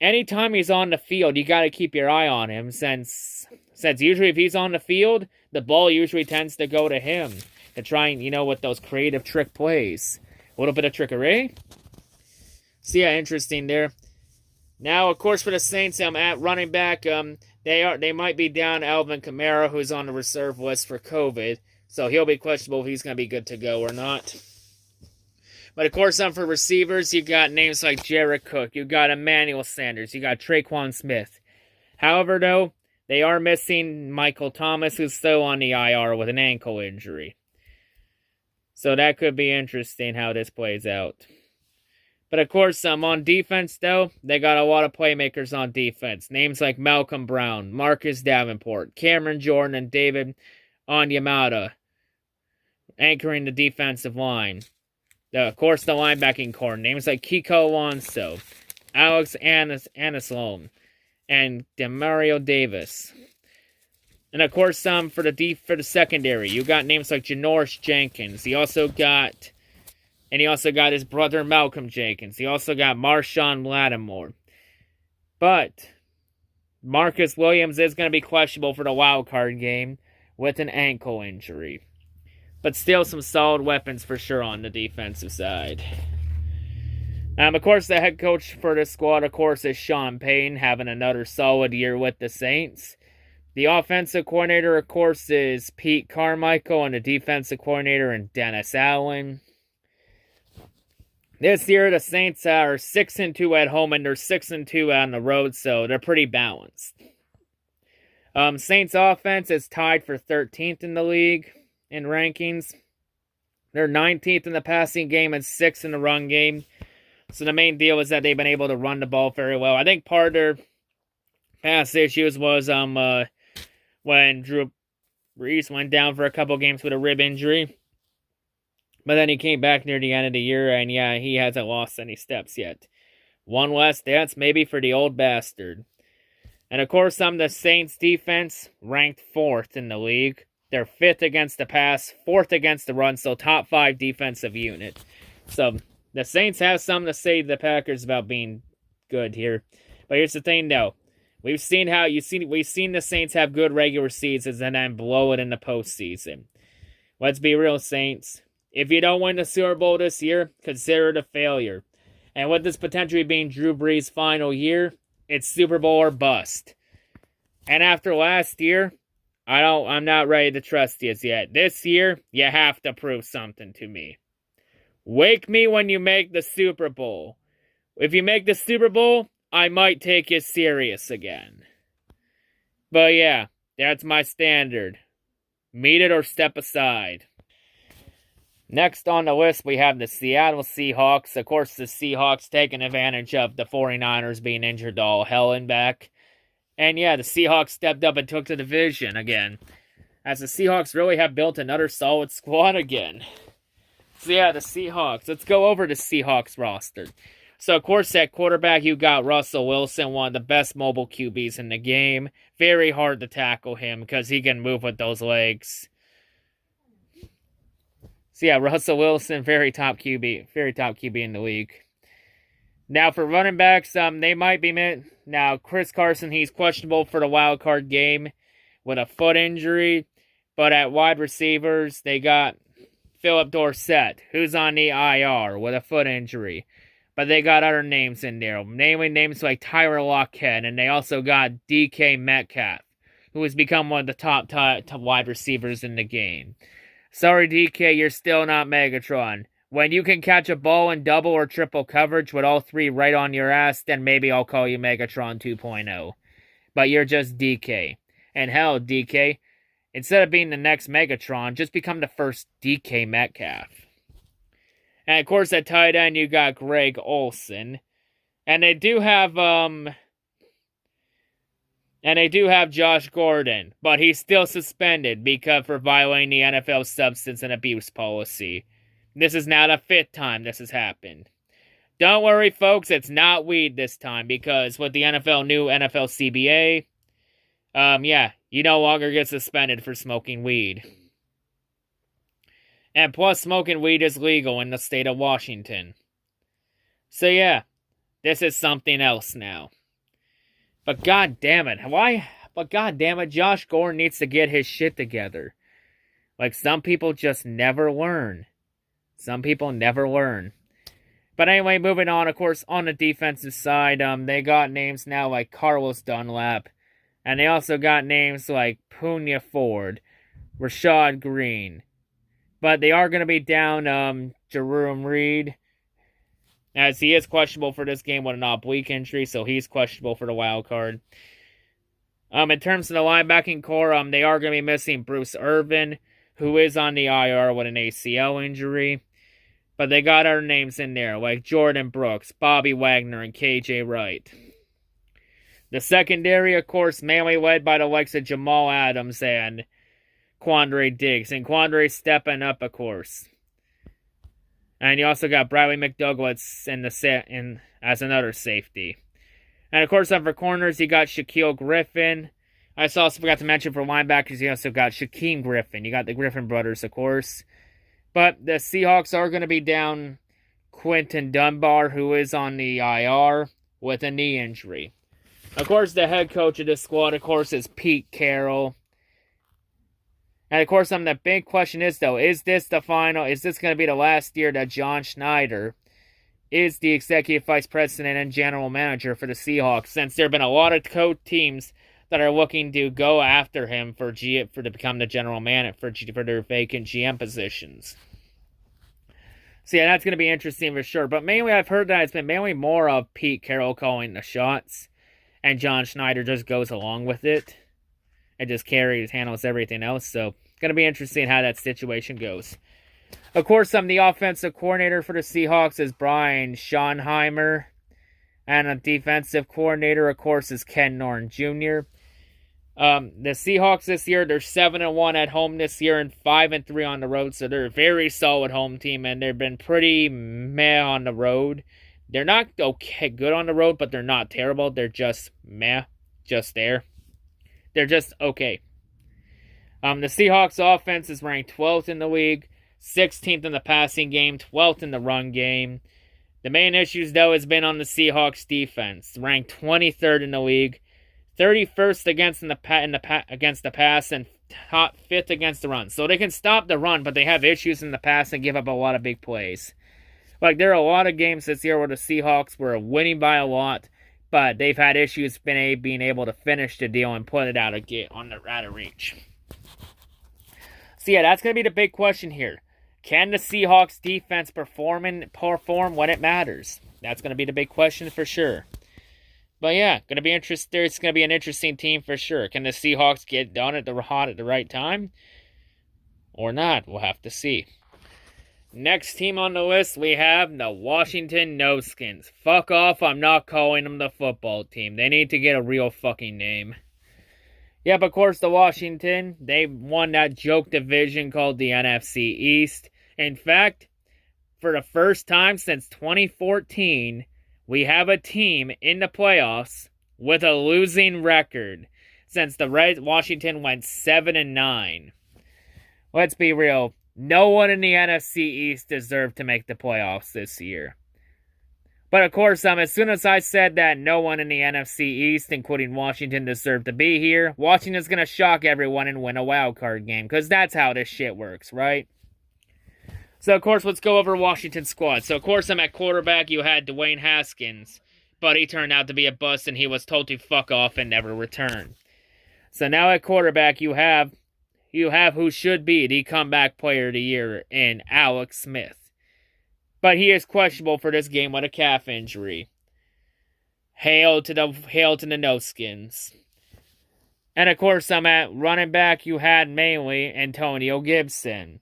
Speaker 1: anytime he's on the field, you got to keep your eye on him, since usually if he's on the field, the ball usually tends to go to him to try and, with those creative trick plays. A little bit of trickery. So yeah, interesting there. Now, of course, for the Saints, at running back, they might be down Alvin Kamara, who's on the reserve list for COVID. So he'll be questionable if he's going to be good to go or not. But of course, for receivers, you got names like Jared Cook, you got Emmanuel Sanders, you got Traquan Smith. However, though, they are missing Michael Thomas, who's still on the IR with an ankle injury. So that could be interesting how this plays out. But of course, on defense, though, they got a lot of playmakers on defense. Names like Malcolm Brown, Marcus Davenport, Cameron Jordan, and David Onyemata anchoring the defensive line. Of course, the linebacking core. Names like Kiko Alonso, Alex Anislom, and Demario Davis. And of course, for the secondary, you got names like Janoris Jenkins. He also got his brother Malcolm Jenkins. He also got Marshawn Lattimore. But Marcus Williams is going to be questionable for the wildcard game with an ankle injury. But still some solid weapons for sure on the defensive side. Of course, the head coach for this squad, of course, is Sean Payton, having another solid year with the Saints. The offensive coordinator, of course, is Pete Carmichael, and the defensive coordinator is Dennis Allen. This year, the Saints are 6-2 at home, and they're 6-2 on the road, so they're pretty balanced. Saints offense is tied for 13th in the league in rankings. They're 19th in the passing game and 6th in the run game. So the main deal is that they've been able to run the ball very well. I think part of their past issues was when Drew Brees went down for a couple games with a rib injury. But then he came back near the end of the year, and yeah, he hasn't lost any steps yet. One last dance, maybe, for the old bastard. And of course, the Saints defense ranked 4th in the league. They're 5th against the pass, 4th against the run, so top 5 defensive unit. So the Saints have something to say to the Packers about being good here. But here's the thing, though. We've seen the Saints have good regular seasons and then blow it in the postseason. Let's be real, Saints. If you don't win the Super Bowl this year, consider it a failure. And with this potentially being Drew Brees' final year, it's Super Bowl or bust. And after last year, I'm not ready to trust you yet. This year, you have to prove something to me. Wake me when you make the Super Bowl. If you make the Super Bowl, I might take you serious again. But yeah, that's my standard. Meet it or step aside. Next on the list, we have the Seattle Seahawks. Of course, the Seahawks taking advantage of the 49ers being injured all hell and back. And yeah, the Seahawks stepped up and took the division again. As the Seahawks really have built another solid squad again. So yeah, the Seahawks. Let's go over the Seahawks roster. So of course, at quarterback, you got Russell Wilson, one of the best mobile QBs in the game. Very hard to tackle him because he can move with those legs. So yeah, Russell Wilson, very top QB in the league. Now for running backs, they might be now Chris Carson, he's questionable for the wild card game with a foot injury. But at wide receivers, they got Philip Dorsett, who's on the IR with a foot injury. But they got other names in there, namely names like Tyler Lockett, and they also got DK Metcalf, who has become one of the top wide receivers in the game. Sorry, DK, you're still not Megatron. When you can catch a ball in double or triple coverage with all 3 right on your ass, then maybe I'll call you Megatron 2.0. But you're just DK. And hell, DK, instead of being the next Megatron, just become the first DK Metcalf. And of course, at tight end, you got Greg Olsen. And they do have Josh Gordon, but he's still suspended for violating the NFL substance and abuse policy. This is now the 5th time this has happened. Don't worry, folks, it's not weed this time, because with the new NFL CBA, you no longer get suspended for smoking weed. And plus, smoking weed is legal in the state of Washington. So yeah, this is something else now. But god damn it, Josh Gordon needs to get his shit together. Like, some people just never learn. Some people never learn. But anyway, moving on, of course, on the defensive side, they got names now like Carlos Dunlap. And they also got names like Punya Ford, Rashad Green. But they are going to be down Jerome Reed, as he is questionable for this game with an oblique injury, so he's questionable for the wild card. In terms of the linebacking core, they are going to be missing Bruce Irvin, who is on the IR with an ACL injury. But they got other names in there, like Jordan Brooks, Bobby Wagner, and KJ Wright. The secondary, of course, mainly led by the likes of Jamal Adams and Quandre Diggs. And Quandre stepping up, of course. And you also got Bradley McDouglas as another safety. And of course, for corners, you got Shaquille Griffin. I also forgot to mention for linebackers, you also got Shaquem Griffin. You got the Griffin brothers, of course. But the Seahawks are going to be down Quinton Dunbar, who is on the IR with a knee injury. Of course, the head coach of this squad, of course, is Pete Carroll. And of course, the big question is, though, is this the final? Is this going to be the last year that John Schneider is the executive vice president and general manager for the Seahawks? Since there have been a lot of teams that are looking to go after him to become the general manager for their vacant GM positions. So yeah, that's going to be interesting for sure. But mainly, I've heard that it's been mainly more of Pete Carroll calling the shots, and John Schneider just goes along with it and just handles everything else. So it's going to be interesting how that situation goes. Of course, the offensive coordinator for the Seahawks is Brian Schottenheimer. And a defensive coordinator, of course, is Ken Norton Jr. The Seahawks this year, they're 7-1 at home this year and 5-3 on the road, so they're a very solid home team, and they've been pretty meh on the road. They're not okay good on the road, but they're not terrible. They're just meh, just there. They're just okay. The Seahawks offense is ranked 12th in the league, 16th in the passing game, 12th in the run game. The main issues, though, has been on the Seahawks defense, ranked 23rd in the league, 31st against the pass, and top 5th against the run. So they can stop the run, but they have issues in the pass and give up a lot of big plays. Like, there are a lot of games this year where the Seahawks were winning by a lot, but they've had issues being able to finish the deal and put it out of reach. So yeah, that's going to be the big question here. Can the Seahawks defense perform when it matters? That's going to be the big question for sure. But yeah, it's going to be an interesting team for sure. Can the Seahawks get done at the right time? Or not? We'll have to see. Next team on the list, we have the Washington No-Skins. Fuck off, I'm not calling them the football team. They need to get a real fucking name. Yep, of course, the Washington, they won that joke division called the NFC East. In fact, for the first time since 2014, we have a team in the playoffs with a losing record since the Washington went 7-9. Let's be real. No one in the NFC East deserved to make the playoffs this year. But of course, as soon as I said that no one in the NFC East, including Washington, deserved to be here, Washington's going to shock everyone and win a wildcard game, because that's how this shit works, right? So, of course, let's go over Washington's squad. So, of course, at quarterback, you had Dwayne Haskins, but he turned out to be a bust, and he was told to fuck off and never return. So now at quarterback, you have who should be the comeback player of the year in Alex Smith. But he is questionable for this game with a calf injury. Hail to the No-Skins. And of course, at running back, you had mainly Antonio Gibson.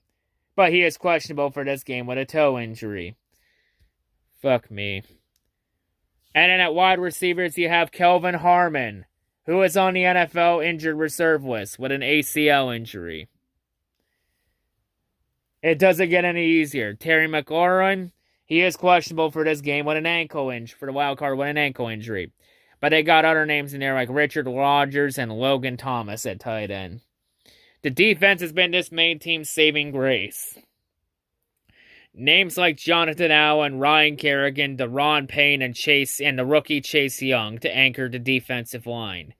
Speaker 1: But he is questionable for this game with a toe injury. Fuck me. And then at wide receivers, you have Kelvin Harmon, who is on the NFL injured reserve list with an ACL injury. It doesn't get any easier. Terry McLaurin, he is questionable for this game with an ankle injury, for the wild card with an ankle injury. But they got other names in there like Richard Rodgers and Logan Thomas at tight end. The defense has been this main team's saving grace. Names like Jonathan Allen, Ryan Kerrigan, Deron Payne, and the rookie Chase Young to anchor the defensive line.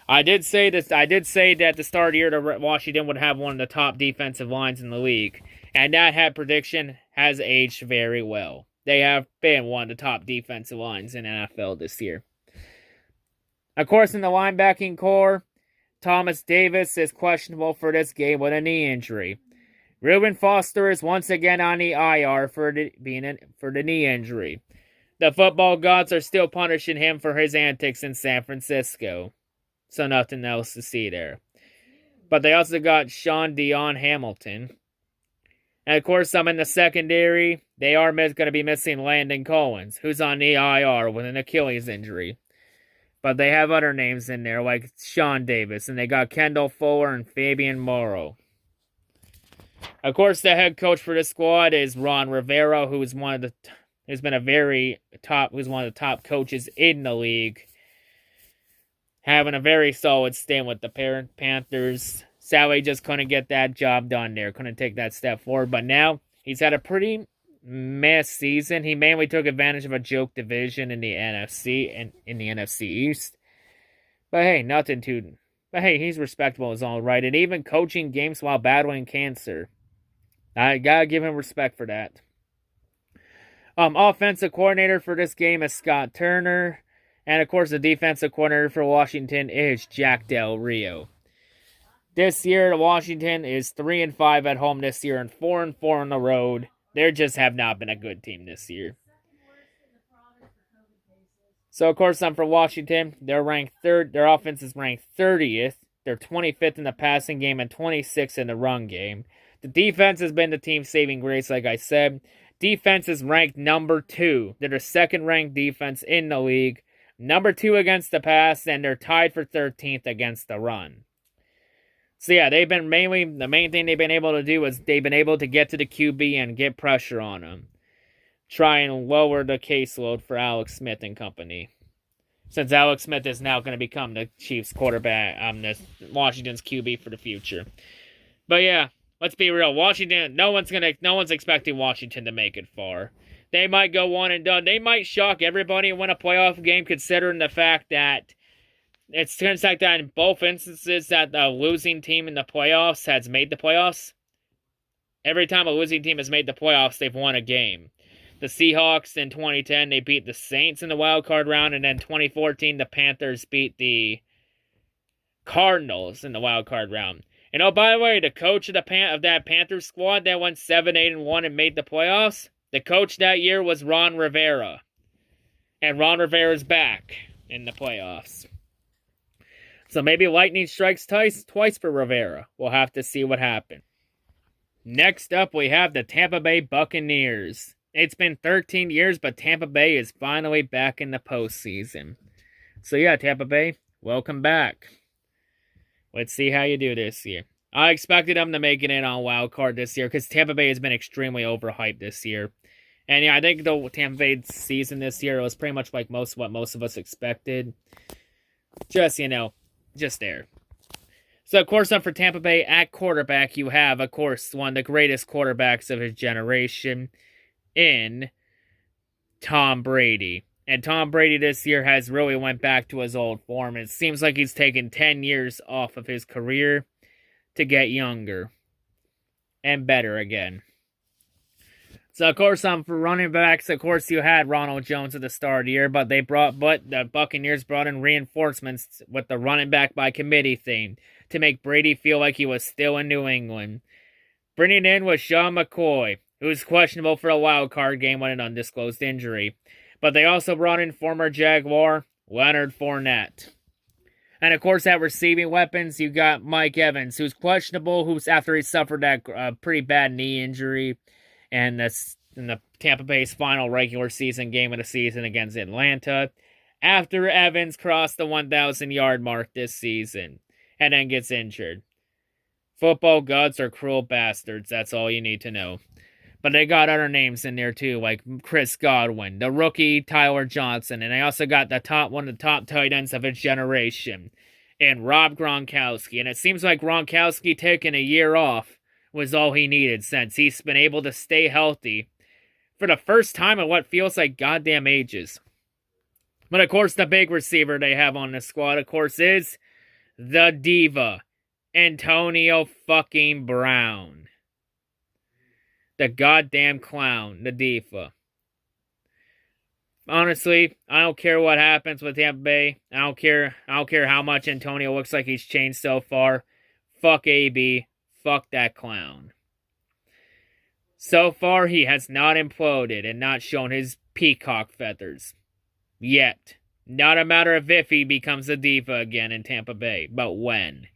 Speaker 1: I did say that at the start of the year that Washington would have one of the top defensive lines in the league. And that prediction has aged very well. They have been one of the top defensive lines in NFL this year. Of course, in the linebacking core, Thomas Davis is questionable for this game with a knee injury. Reuben Foster is once again on the IR for the knee injury. The football gods are still punishing him for his antics in San Francisco. So nothing else to see there. But they also got Sean Dion Hamilton. And of course, in the secondary, they are going to be missing Landon Collins, who's on the IR with an Achilles injury. But they have other names in there, like Sean Davis, and they got Kendall Fuller and Fabian Morrow. Of course, the head coach for this squad is Ron Rivera, who's one of the top coaches in the league, having a very solid stint with the Panthers. Sadly, just couldn't get that job done there. Couldn't take that step forward. But now, he's had a pretty mess season. He mainly took advantage of a joke division in the NFC and in the NFC East. But hey, he's respectable as all right. And even coaching games while battling cancer. I gotta give him respect for that. Offensive coordinator for this game is Scott Turner. And of course, the defensive coordinator for Washington is Jack Del Rio. This year, Washington is 3-5 at home this year and 4-4 on the road. They just have not been a good team this year. So, of course, for Washington, they're ranked third. Their offense is ranked 30th. They're 25th in the passing game and 26th in the run game. The defense has been the team's saving grace, like I said. Defense is ranked number 2. They're the second-ranked defense in the league. number 2 against the pass, and they're tied for 13th against the run. So yeah, the main thing they've been able to do is they've been able to get to the QB and get pressure on him. Try and lower the caseload for Alex Smith and company. Since Alex Smith is now going to become the Chiefs quarterback, Washington's QB for the future. But yeah, let's be real. Washington, no one's expecting Washington to make it far. They might go one and done. They might shock everybody and win a playoff game, considering the fact that it's like that in both instances that the losing team in the playoffs has made the playoffs. Every time a losing team has made the playoffs, they've won a game. The Seahawks in 2010, they beat the Saints in the Wildcard Round, and then 2014, the Panthers beat the Cardinals in the Wildcard Round. And oh, by the way, the coach of that Panthers squad that went 7-8-1 and made the playoffs, the coach that year was Ron Rivera. And Ron Rivera's back in the playoffs. So maybe lightning strikes twice for Rivera. We'll have to see what happens. Next up, we have the Tampa Bay Buccaneers. It's been 13 years, but Tampa Bay is finally back in the postseason. So yeah, Tampa Bay, welcome back. Let's see how you do this year. I expected them to make it in on Wild Card this year because Tampa Bay has been extremely overhyped this year. And yeah, I think the Tampa Bay season this year was pretty much like what most of us expected. Just there. So, of course, for Tampa Bay at quarterback, you have, of course, one of the greatest quarterbacks of his generation in Tom Brady. And Tom Brady this year has really went back to his old form. It seems like he's taken 10 years off of his career to get younger and better again. So, of course, for running backs, of course, you had Ronald Jones at the start of the year, but the Buccaneers brought in reinforcements with the running back by committee thing to make Brady feel like he was still in New England. Bringing in was Sean McCoy, who was questionable for a wild card game with an undisclosed injury. But they also brought in former Jaguar Leonard Fournette. And of course, at receiving weapons, you got Mike Evans, who's questionable, after he suffered that pretty bad knee injury and in the Tampa Bay's final regular season game of the season against Atlanta, after Evans crossed the 1,000-yard mark this season and then gets injured. Football gods are cruel bastards, that's all you need to know. But they got other names in there too, like Chris Godwin, the rookie Tyler Johnson, and they also got one of the top tight ends of his generation, and Rob Gronkowski. And it seems like Gronkowski taking a year off was all he needed, since he's been able to stay healthy for the first time in what feels like goddamn ages. But of course, the big receiver they have on the squad, of course, is the diva, Antonio fucking Brown. The goddamn clown, the diva. Honestly, I don't care what happens with Tampa Bay. I don't care how much Antonio looks like he's changed so far. Fuck AB. Fuck that clown. So far, he has not imploded and not shown his peacock feathers. Yet. Not a matter of if he becomes a diva again in Tampa Bay, but when.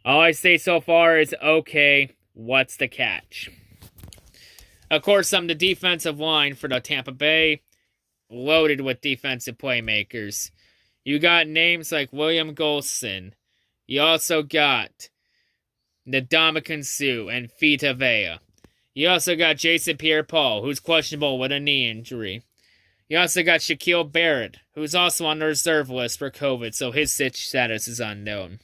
Speaker 1: All I say so far is, okay, what's the catch? Of course, the defensive line for the Tampa Bay, loaded with defensive playmakers. You got names like William Golson. You also got Ndamukong Suh and Vita Vea. You also got Jason Pierre-Paul, who's questionable with a knee injury. You also got Shaquille Barrett, who's also on the reserve list for COVID, so his status is unknown.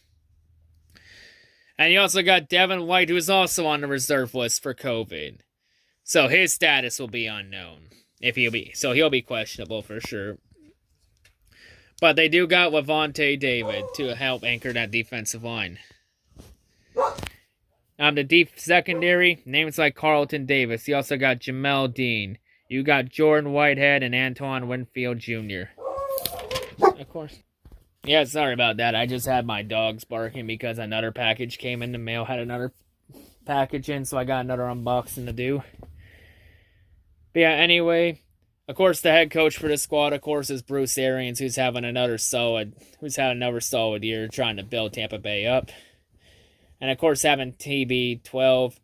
Speaker 1: And you also got Devin White, who's also on the reserve list for COVID. So his status will be unknown. He'll be questionable for sure. But they do got Lavonte David to help anchor that defensive line. The deep secondary, names like Carlton Davis. You also got Jamel Dean. You got Jordan Whitehead and Antoine Winfield Jr. Of course. Yeah, sorry about that. I just had my dogs barking because another package came in the mail. Had another package in, so I got another unboxing to do. But yeah, anyway, of course, the head coach for the squad, of course, is Bruce Arians, who's having another solid year trying to build Tampa Bay up. And of course, having TB12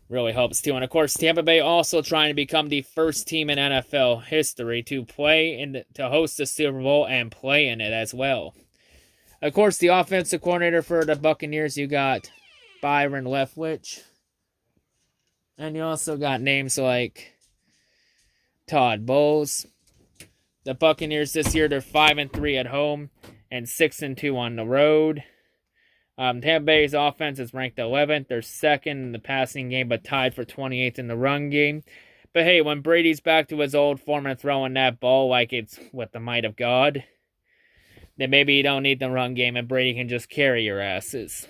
Speaker 1: Really helps too. And of course, Tampa Bay also trying to become the first team in NFL history to to host the Super Bowl and play in it as well. Of course, the offensive coordinator for the Buccaneers, you got Byron Leftwich. And you also got names like Todd Bowles. The Buccaneers this year, they're 5-3 at home and 6-2 on the road. Tampa Bay's offense is ranked 11th. They're second in the passing game, but tied for 28th in the run game. But hey, when Brady's back to his old form and throwing that ball like it's with the might of God, then maybe you don't need the run game and Brady can just carry your asses.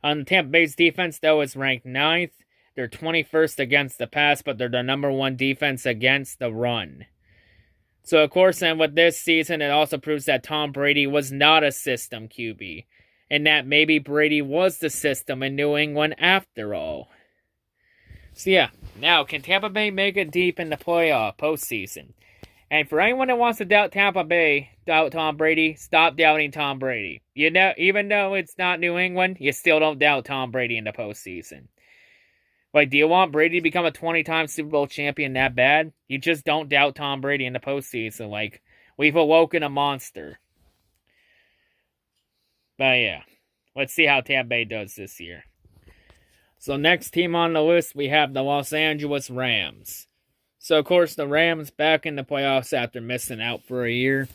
Speaker 1: Tampa Bay's defense, though, is ranked 9th. They're 21st against the pass, but they're the number 1 defense against the run. So, of course, and with this season, it also proves that Tom Brady was not a system QB, and that maybe Brady was the system in New England after all. So, yeah. Now, can Tampa Bay make it deep in the postseason? And for anyone that wants to doubt Tampa Bay, doubt Tom Brady, stop doubting Tom Brady. You know, even though it's not New England, you still don't doubt Tom Brady in the postseason. Like, do you want Brady to become a 20-time Super Bowl champion that bad? You just don't doubt Tom Brady in the postseason. Like, we've awoken a monster. But yeah, let's see how Tampa Bay does this year. So next team on the list, we have the Los Angeles Rams. So, of course, the Rams back in the playoffs after missing out for a year.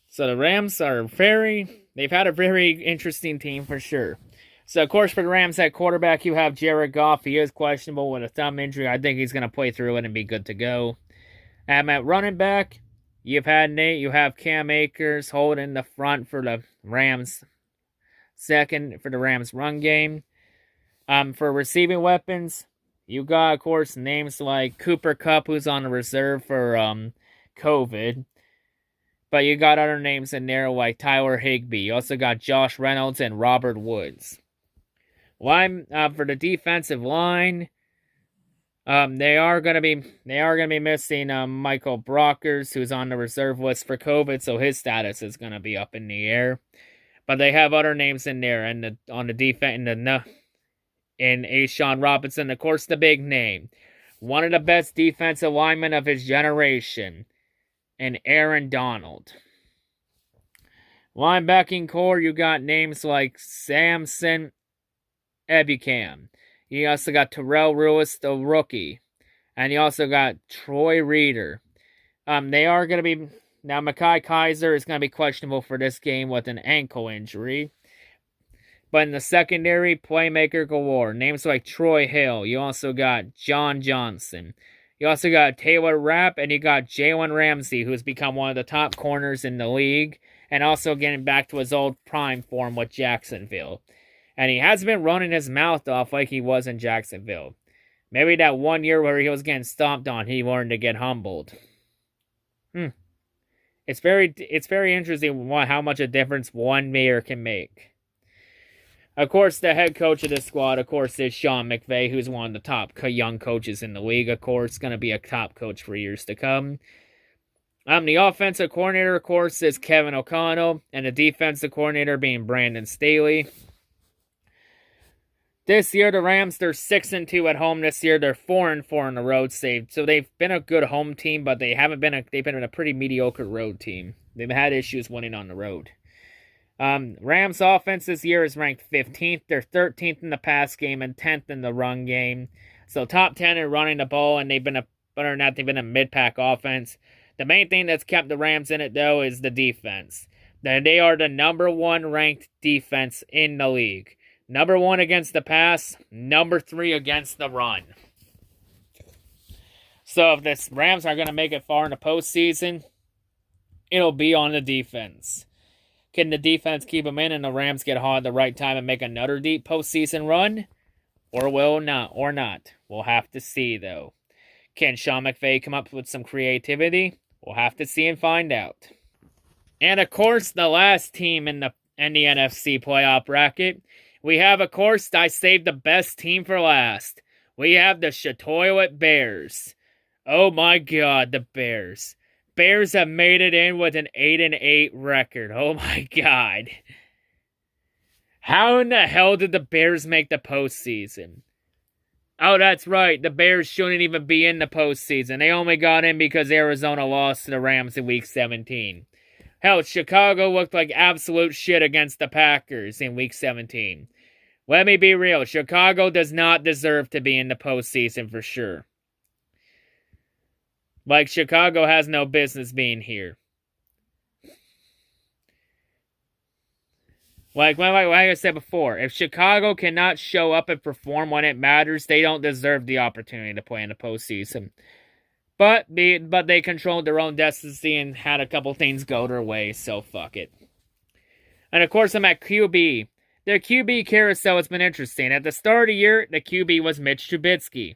Speaker 1: So the Rams are they've had a very interesting team for sure. So, of course, for the Rams at quarterback, you have Jared Goff. He is questionable with a thumb injury. I think he's going to play through it and be good to go. At running back, you have Cam Akers holding the front for the Rams. Second for the Rams run game. For receiving weapons, you got, of course, names like Cooper Kupp, who's on the reserve for COVID. But you got other names in there like Tyler Higbee. You also got Josh Reynolds and Robert Woods. For the defensive line, they are gonna be missing Michael Brockers, who's on the reserve list for COVID, so his status is gonna be up in the air. But they have other names in there, and on the defense in A'Shawn Robinson, of course, the big name, one of the best defensive linemen of his generation, and Aaron Donald. Linebacking core, you got names like Samson Ebukam. You also got Terrell Lewis, the rookie. And you also got Troy Reeder. They are going to be... Now, Mekhi Kaiser is going to be questionable for this game with an ankle injury. But in the secondary, playmaker galore. Names like Troy Hill. You also got John Johnson. You also got Taylor Rapp, and you got Jalen Ramsey, who's become one of the top corners in the league, and also getting back to his old prime form with Jacksonville. And he hasn't been running his mouth off like he was in Jacksonville. Maybe that 1 year where he was getting stomped on, he learned to get humbled. It's very interesting how much a difference 1 year can make. Of course, the head coach of this squad, of course, is Sean McVay, who's one of the top young coaches in the league, of course. Going to be a top coach for years to come. The offensive coordinator, of course, is Kevin O'Connell, and the defensive coordinator being Brandon Staley. This year, the Rams, they're 6-2 at home this year. They're 4-4 on the road. So they've been a good home team, but they've been a pretty mediocre road team. They've had issues winning on the road. Rams offense this year is ranked 15th. They're 13th in the pass game and 10th in the run game. So top 10 in running the ball, and they've been a mid-pack offense. The main thing that's kept the Rams in it, though, is the defense. They are the number 1 ranked defense in the league. Number 1 against the pass, number 3 against the run. So if the Rams are going to make it far in the postseason, it'll be on the defense. Can the defense keep them in and the Rams get hot at the right time and make another deep postseason run? Or not? We'll have to see, though. Can Sean McVay come up with some creativity? We'll have to see and find out. And, of course, the last team in the NFC playoff bracket, we have, of course, I saved the best team for last. We have the Chatoilet Bears. Oh, my God, the Bears. Bears have made it in with an 8-8 record. Oh my God. How in the hell did the Bears make the postseason? Oh, that's right. The Bears shouldn't even be in the postseason. They only got in because Arizona lost to the Rams in Week 17. Hell, Chicago looked like absolute shit against the Packers in Week 17. Let me be real. Chicago does not deserve to be in the postseason for sure. Like, Chicago has no business being here. Like I said before, if Chicago cannot show up and perform when it matters, they don't deserve the opportunity to play in the postseason. But they controlled their own destiny and had a couple things go their way, so fuck it. And of course, I'm at QB. Their QB carousel has been interesting. At the start of the year, the QB was Mitch Trubisky.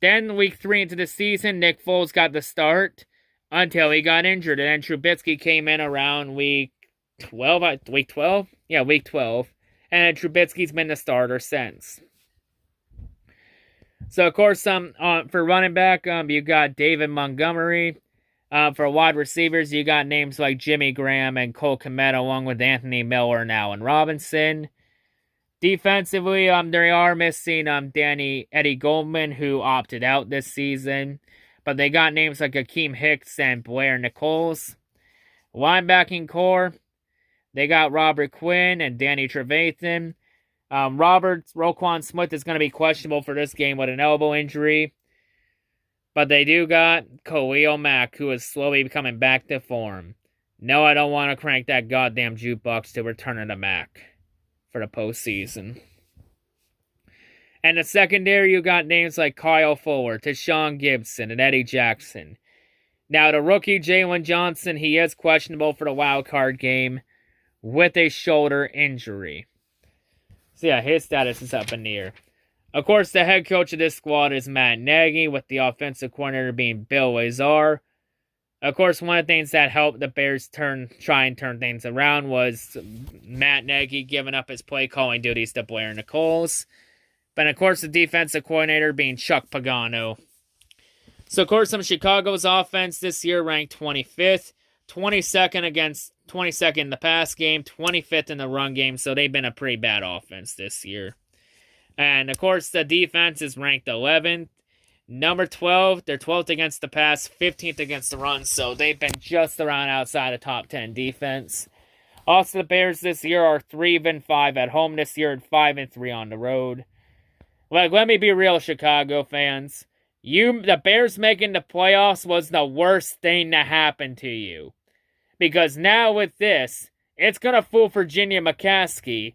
Speaker 1: Then, week 3 into the season, Nick Foles got the start until he got injured. And then Trubisky came in around week 12? Week 12? Yeah, week 12. And Trubisky's been the starter since. So, of course, for running back, you got David Montgomery. For wide receivers, you got names like Jimmy Graham and Cole Kmet, along with Anthony Miller and Allen Robinson. Defensively, they are missing Eddie Goldman, who opted out this season. But they got names like Akeem Hicks and Blair Nichols. Linebacking core, they got Robert Quinn and Danny Trevathan. Roquan Smith is going to be questionable for this game with an elbow injury. But they do got Khalil Mack, who is slowly coming back to form. No, I don't want to crank that goddamn jukebox to return to Mack for the postseason. And the secondary, you got names like Kyle Fuller, Tashawn Gibson, and Eddie Jackson. Now, the rookie Jalen Johnson, he is questionable for the wild card game with a shoulder injury. So yeah, his status is up in the air. Of course, the head coach of this squad is Matt Nagy, with the offensive coordinator being Bill Lazor. Of course, one of the things that helped the Bears try and turn things around was Matt Nagy giving up his play calling duties to Blair Nichols. But of course, the defensive coordinator being Chuck Pagano. So of course, Chicago's offense this year ranked 25th, 22nd in the pass game, 25th in the run game. So they've been a pretty bad offense this year. And, of course, the defense is ranked 11th. Number 12, they're 12th against the pass, 15th against the run. So they've been just around outside of top 10 defense. Also, the Bears this year are 3-5 at home this year and 5-3 on the road. Like, let me be real, Chicago fans. The Bears making the playoffs was the worst thing to happen to you. Because now with this, it's going to fool Virginia McCaskey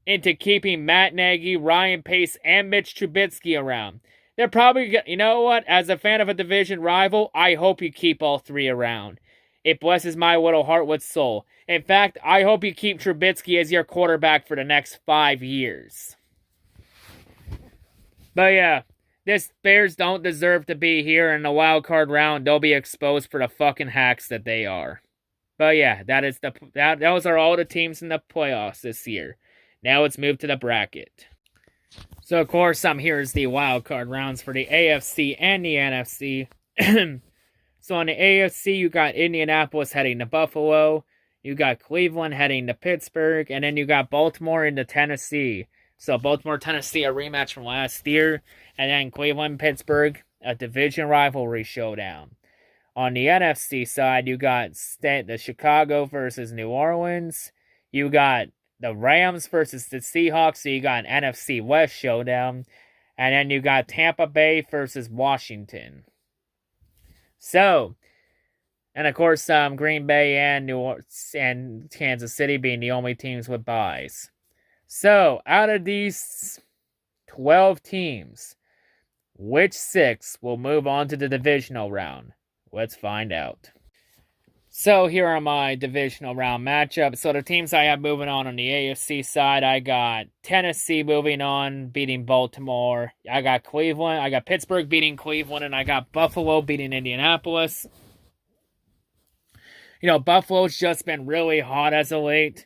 Speaker 1: into keeping Matt Nagy, Ryan Pace, and Mitch Trubisky around. They're probably, you know what, as a fan of a division rival, I hope you keep all three around. It blesses my little heart with soul. In fact, I hope you keep Trubisky as your quarterback for the next 5 years. But yeah, this Bears don't deserve to be here in the wildcard round. They'll be exposed for the fucking hacks that they are. But yeah, those are all the teams in the playoffs this year. Now let's move to the bracket. So, of course, here's the wildcard rounds for the AFC and the NFC. So, on the AFC, you got Indianapolis heading to Buffalo. You got Cleveland heading to Pittsburgh. And then you got Baltimore into Tennessee. So, Baltimore, Tennessee, a rematch from last year. And then Cleveland, Pittsburgh, a division rivalry showdown. On the NFC side, you got the Chicago versus New Orleans. You got the Rams versus the Seahawks, so you got an NFC West showdown. And then you got Tampa Bay versus Washington. So, and of course, Green Bay and New Orleans and Kansas City being the only teams with byes. So, out of these 12 teams, which 6 will move on to the divisional round? Let's find out. So here are my divisional round matchups. So the teams I have moving on the AFC side, I got Tennessee moving on, beating Baltimore. I got Pittsburgh beating Cleveland, and I got Buffalo beating Indianapolis. You know, Buffalo's just been really hot as of late.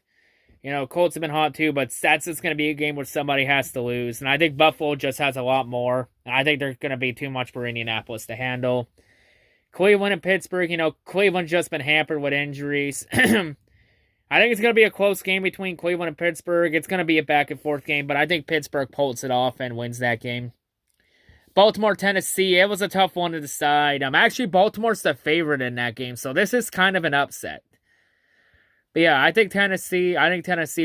Speaker 1: You know, Colts have been hot too, but that's just going to be a game where somebody has to lose. And I think Buffalo just has a lot more. And I think they're going to be too much for Indianapolis to handle. Cleveland and Pittsburgh, you know, Cleveland's just been hampered with injuries. I think it's going to be a close game between Cleveland and Pittsburgh. It's going to be a back-and-forth game, but I think Pittsburgh pulls it off and wins that game. Baltimore, Tennessee, it was a tough one to decide. Actually, Baltimore's the favorite in that game, so this is kind of an upset. But yeah, I think Tennessee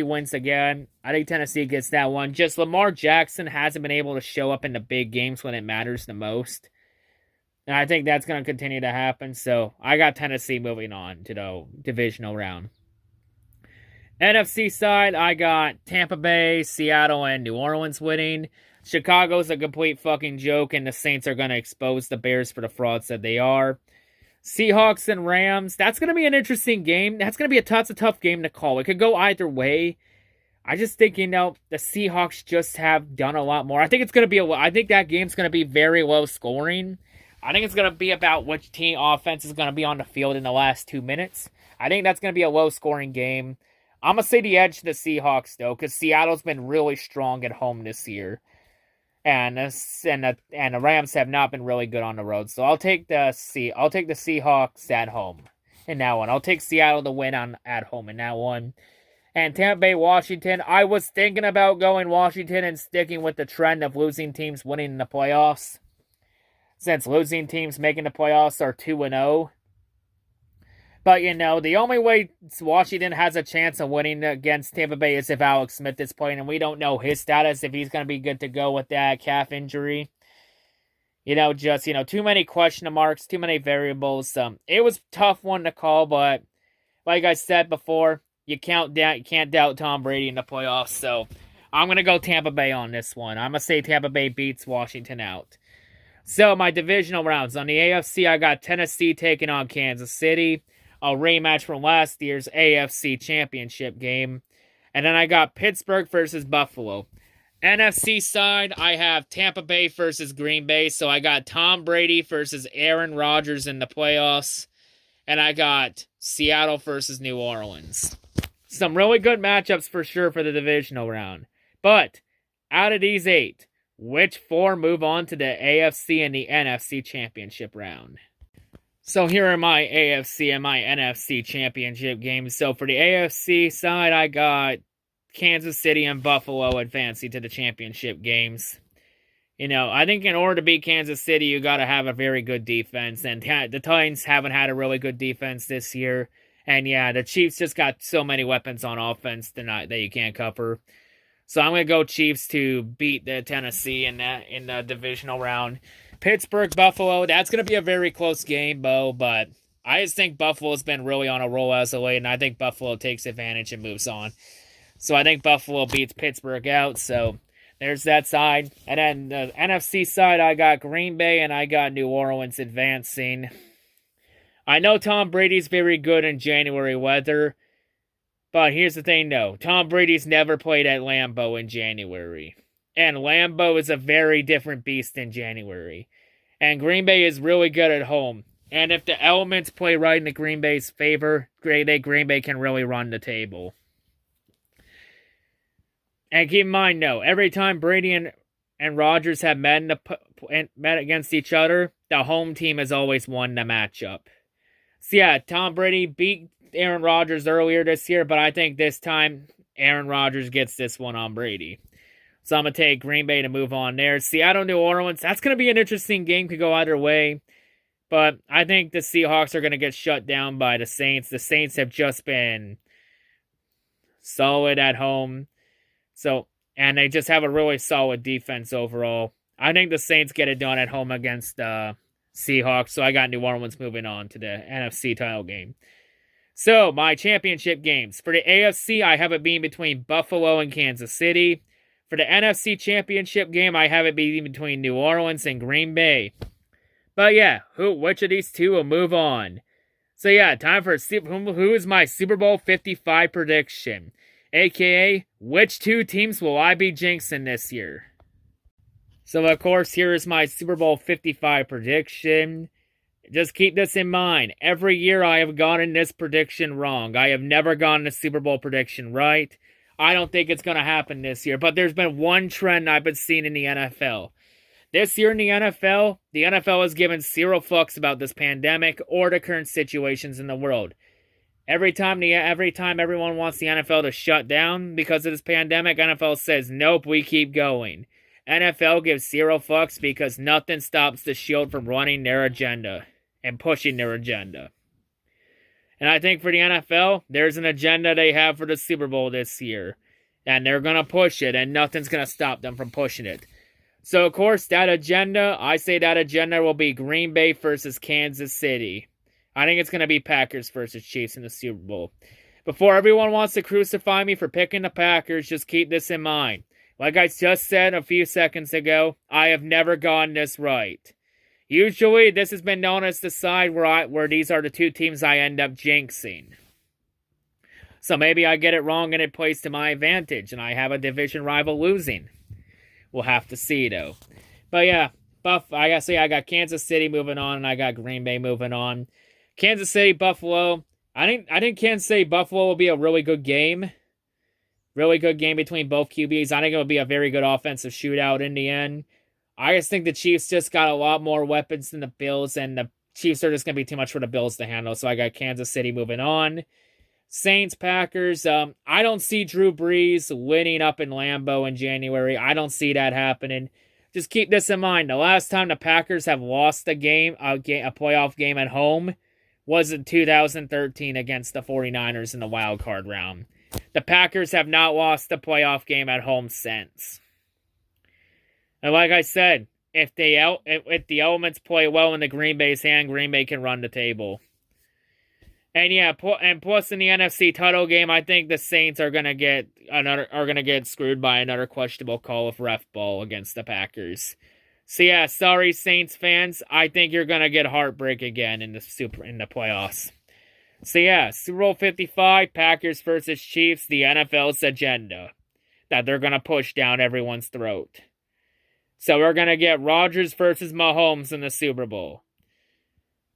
Speaker 1: wins again. I think Tennessee gets that one. Just Lamar Jackson hasn't been able to show up in the big games when it matters the most. And I think that's going to continue to happen, so I got Tennessee moving on to the divisional round. NFC side, I got Tampa Bay, Seattle, and New Orleans winning. Chicago's a complete fucking joke, and the Saints are going to expose the Bears for the frauds that they are. Seahawks and Rams, that's going to be an interesting game. That's going to be a tough game to call. It could go either way. I just think, the Seahawks just have done a lot more. I think that game's going to be very low scoring. I think it's going to be about which team offense is going to be on the field in the last 2 minutes. I think that's going to be a low scoring game. I'm going to say the edge to the Seahawks, though, because Seattle's been really strong at home this year. And the Rams have not been really good on the road. So I'll take the Seahawks at home in that one. I'll take Seattle to win at home in that one. And Tampa Bay, Washington, I was thinking about going Washington and sticking with the trend of losing teams winning in the playoffs. Since losing teams making the playoffs are 2-0. But, the only way Washington has a chance of winning against Tampa Bay is if Alex Smith is playing, and we don't know his status, if he's going to be good to go with that calf injury. Too many question marks, too many variables. It was a tough one to call, but like I said before, you can't doubt Tom Brady in the playoffs, so I'm going to go Tampa Bay on this one. I'm going to say Tampa Bay beats Washington out. So, my divisional rounds. On the AFC, I got Tennessee taking on Kansas City. A rematch from last year's AFC Championship game. And then I got Pittsburgh versus Buffalo. NFC side, I have Tampa Bay versus Green Bay. So I got Tom Brady versus Aaron Rodgers in the playoffs. And I got Seattle versus New Orleans. Some really good matchups for sure for the divisional round. But out of these 8, which 4 move on to the AFC and the NFC Championship round? So here are my AFC and my NFC championship games. So for the AFC side, I got Kansas City and Buffalo advancing to the championship games. I think in order to beat Kansas City, you got to have a very good defense. And the Titans haven't had a really good defense this year. And yeah, the Chiefs just got so many weapons on offense tonight that you can't cover. So I'm going to go Chiefs to beat the Tennessee in the divisional round. Pittsburgh, Buffalo, that's going to be a very close game, Bo, but I just think Buffalo's been really on a roll as of late, and I think Buffalo takes advantage and moves on. So I think Buffalo beats Pittsburgh out, so there's that side. And then the NFC side, I got Green Bay and I got New Orleans advancing. I know Tom Brady's very good in January weather, but here's the thing, though. Tom Brady's never played at Lambeau in January. And Lambeau is a very different beast in January. And Green Bay is really good at home. And if the elements play right in the Green Bay's favor, Green Bay can really run the table. And keep in mind, though, every time Brady and Rodgers have met against each other, the home team has always won the matchup. So yeah, Tom Brady beat Aaron Rodgers earlier this year, but I think this time Aaron Rodgers gets this one on Brady. So I'm going to take Green Bay to move on there. Seattle, New Orleans, that's going to be an interesting game. Could go either way. But I think the Seahawks are going to get shut down by the Saints. The Saints have just been solid at home. And they just have a really solid defense overall. I think the Saints get it done at home against the Seahawks. So I got New Orleans moving on to the NFC title game. So my championship games. For the AFC, I have it being between Buffalo and Kansas City. For the NFC Championship game, I have it being between New Orleans and Green Bay. But yeah, which of these two will move on? So yeah, time for who is my Super Bowl 55 prediction? AKA, which 2 teams will I be jinxing this year? So of course, here is my Super Bowl 55 prediction. Just keep this in mind. Every year I have gotten this prediction wrong. I have never gotten a Super Bowl prediction right. I don't think it's going to happen this year, but there's been one trend I've been seeing in the NFL. This year in the NFL has given zero fucks about this pandemic or the current situations in the world. Every time everyone wants the NFL to shut down because of this pandemic, NFL says, nope, we keep going. NFL gives zero fucks because nothing stops the Shield from running their agenda and pushing their agenda. And I think for the NFL, there's an agenda they have for the Super Bowl this year. And they're going to push it, and nothing's going to stop them from pushing it. So, of course, that agenda will be Green Bay versus Kansas City. I think it's going to be Packers versus Chiefs in the Super Bowl. Before everyone wants to crucify me for picking the Packers, just keep this in mind. Like I just said a few seconds ago, I have never gotten this right. Usually, this has been known as the side where these are the two teams I end up jinxing. So maybe I get it wrong and it plays to my advantage, and I have a division rival losing. We'll have to see, though. But yeah, I gotta say, I got Kansas City moving on, and I got Green Bay moving on. Kansas City, Buffalo. I think Kansas City, Buffalo will be a really good game. Really good game between both QBs. I think it will be a very good offensive shootout in the end. I just think the Chiefs just got a lot more weapons than the Bills, and the Chiefs are just going to be too much for the Bills to handle. So I got Kansas City moving on. Saints, Packers. I don't see Drew Brees winning up in Lambeau in January. I don't see that happening. Just keep this in mind. The last time the Packers have lost a playoff game at home was in 2013 against the 49ers in the Wildcard Round. The Packers have not lost a playoff game at home since. And like I said, if the elements play well in the Green Bay's hand, Green Bay can run the table. And yeah, and plus in the NFC title game, I think the Saints are gonna get screwed by another questionable call of ref ball against the Packers. So yeah, sorry Saints fans, I think you're gonna get heartbreak again in the playoffs. So yeah, Super Bowl 55, Packers versus Chiefs, the NFL's agenda that they're gonna push down everyone's throat. So we're gonna get Rodgers versus Mahomes in the Super Bowl,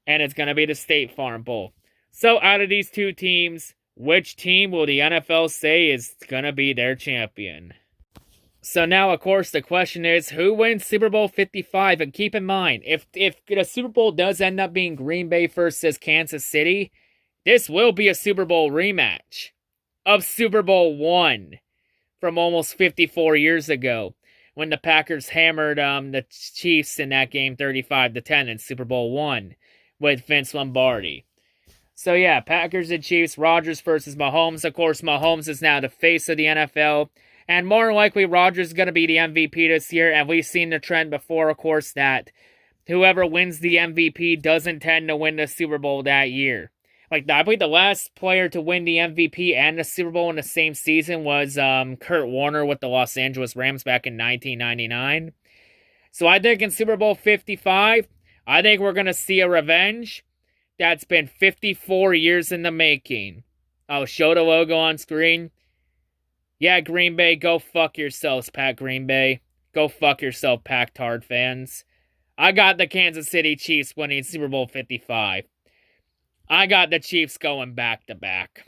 Speaker 1: and it's gonna be the State Farm Bowl. So out of these two teams, which team will the NFL say is going to be their champion? So now, of course, the question is, who wins Super Bowl 55? And keep in mind, if the Super Bowl does end up being Green Bay versus Kansas City, this will be a Super Bowl rematch of Super Bowl I from almost 54 years ago when the Packers hammered the Chiefs in that game 35-10 in Super Bowl I with Vince Lombardi. So yeah, Packers and Chiefs, Rodgers versus Mahomes. Of course, Mahomes is now the face of the NFL. And more likely, Rodgers is going to be the MVP this year. And we've seen the trend before, of course, that whoever wins the MVP doesn't tend to win the Super Bowl that year. Like, I believe the last player to win the MVP and the Super Bowl in the same season was Kurt Warner with the Los Angeles Rams back in 1999. So I think in Super Bowl 55, I think we're going to see a revenge that's been 54 years in the making. I'll show the logo on screen. Yeah, Green Bay, go fuck yourselves, Pat Green Bay. Go fuck yourself, Pack-Tard fans. I got the Kansas City Chiefs winning Super Bowl 55. I got the Chiefs going back-to-back.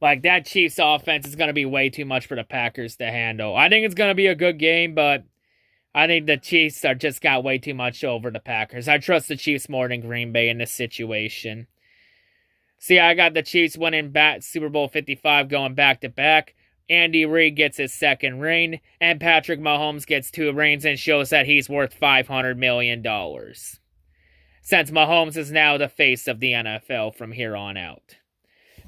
Speaker 1: Like, that Chiefs offense is going to be way too much for the Packers to handle. I think it's going to be a good game, but I think the Chiefs are just got way too much over the Packers. I trust the Chiefs more than Green Bay in this situation. See, I got the Chiefs winning Super Bowl 55 going back-to-back. Andy Reid gets his second ring, and Patrick Mahomes gets 2 rings and shows that he's worth $500 million. Since Mahomes is now the face of the NFL from here on out.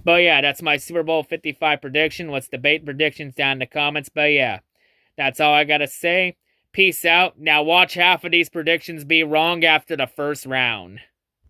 Speaker 1: But yeah, that's my Super Bowl 55 prediction. Let's debate predictions down in the comments. But yeah, that's all I gotta say. Peace out. Now watch half of these predictions be wrong after the first round.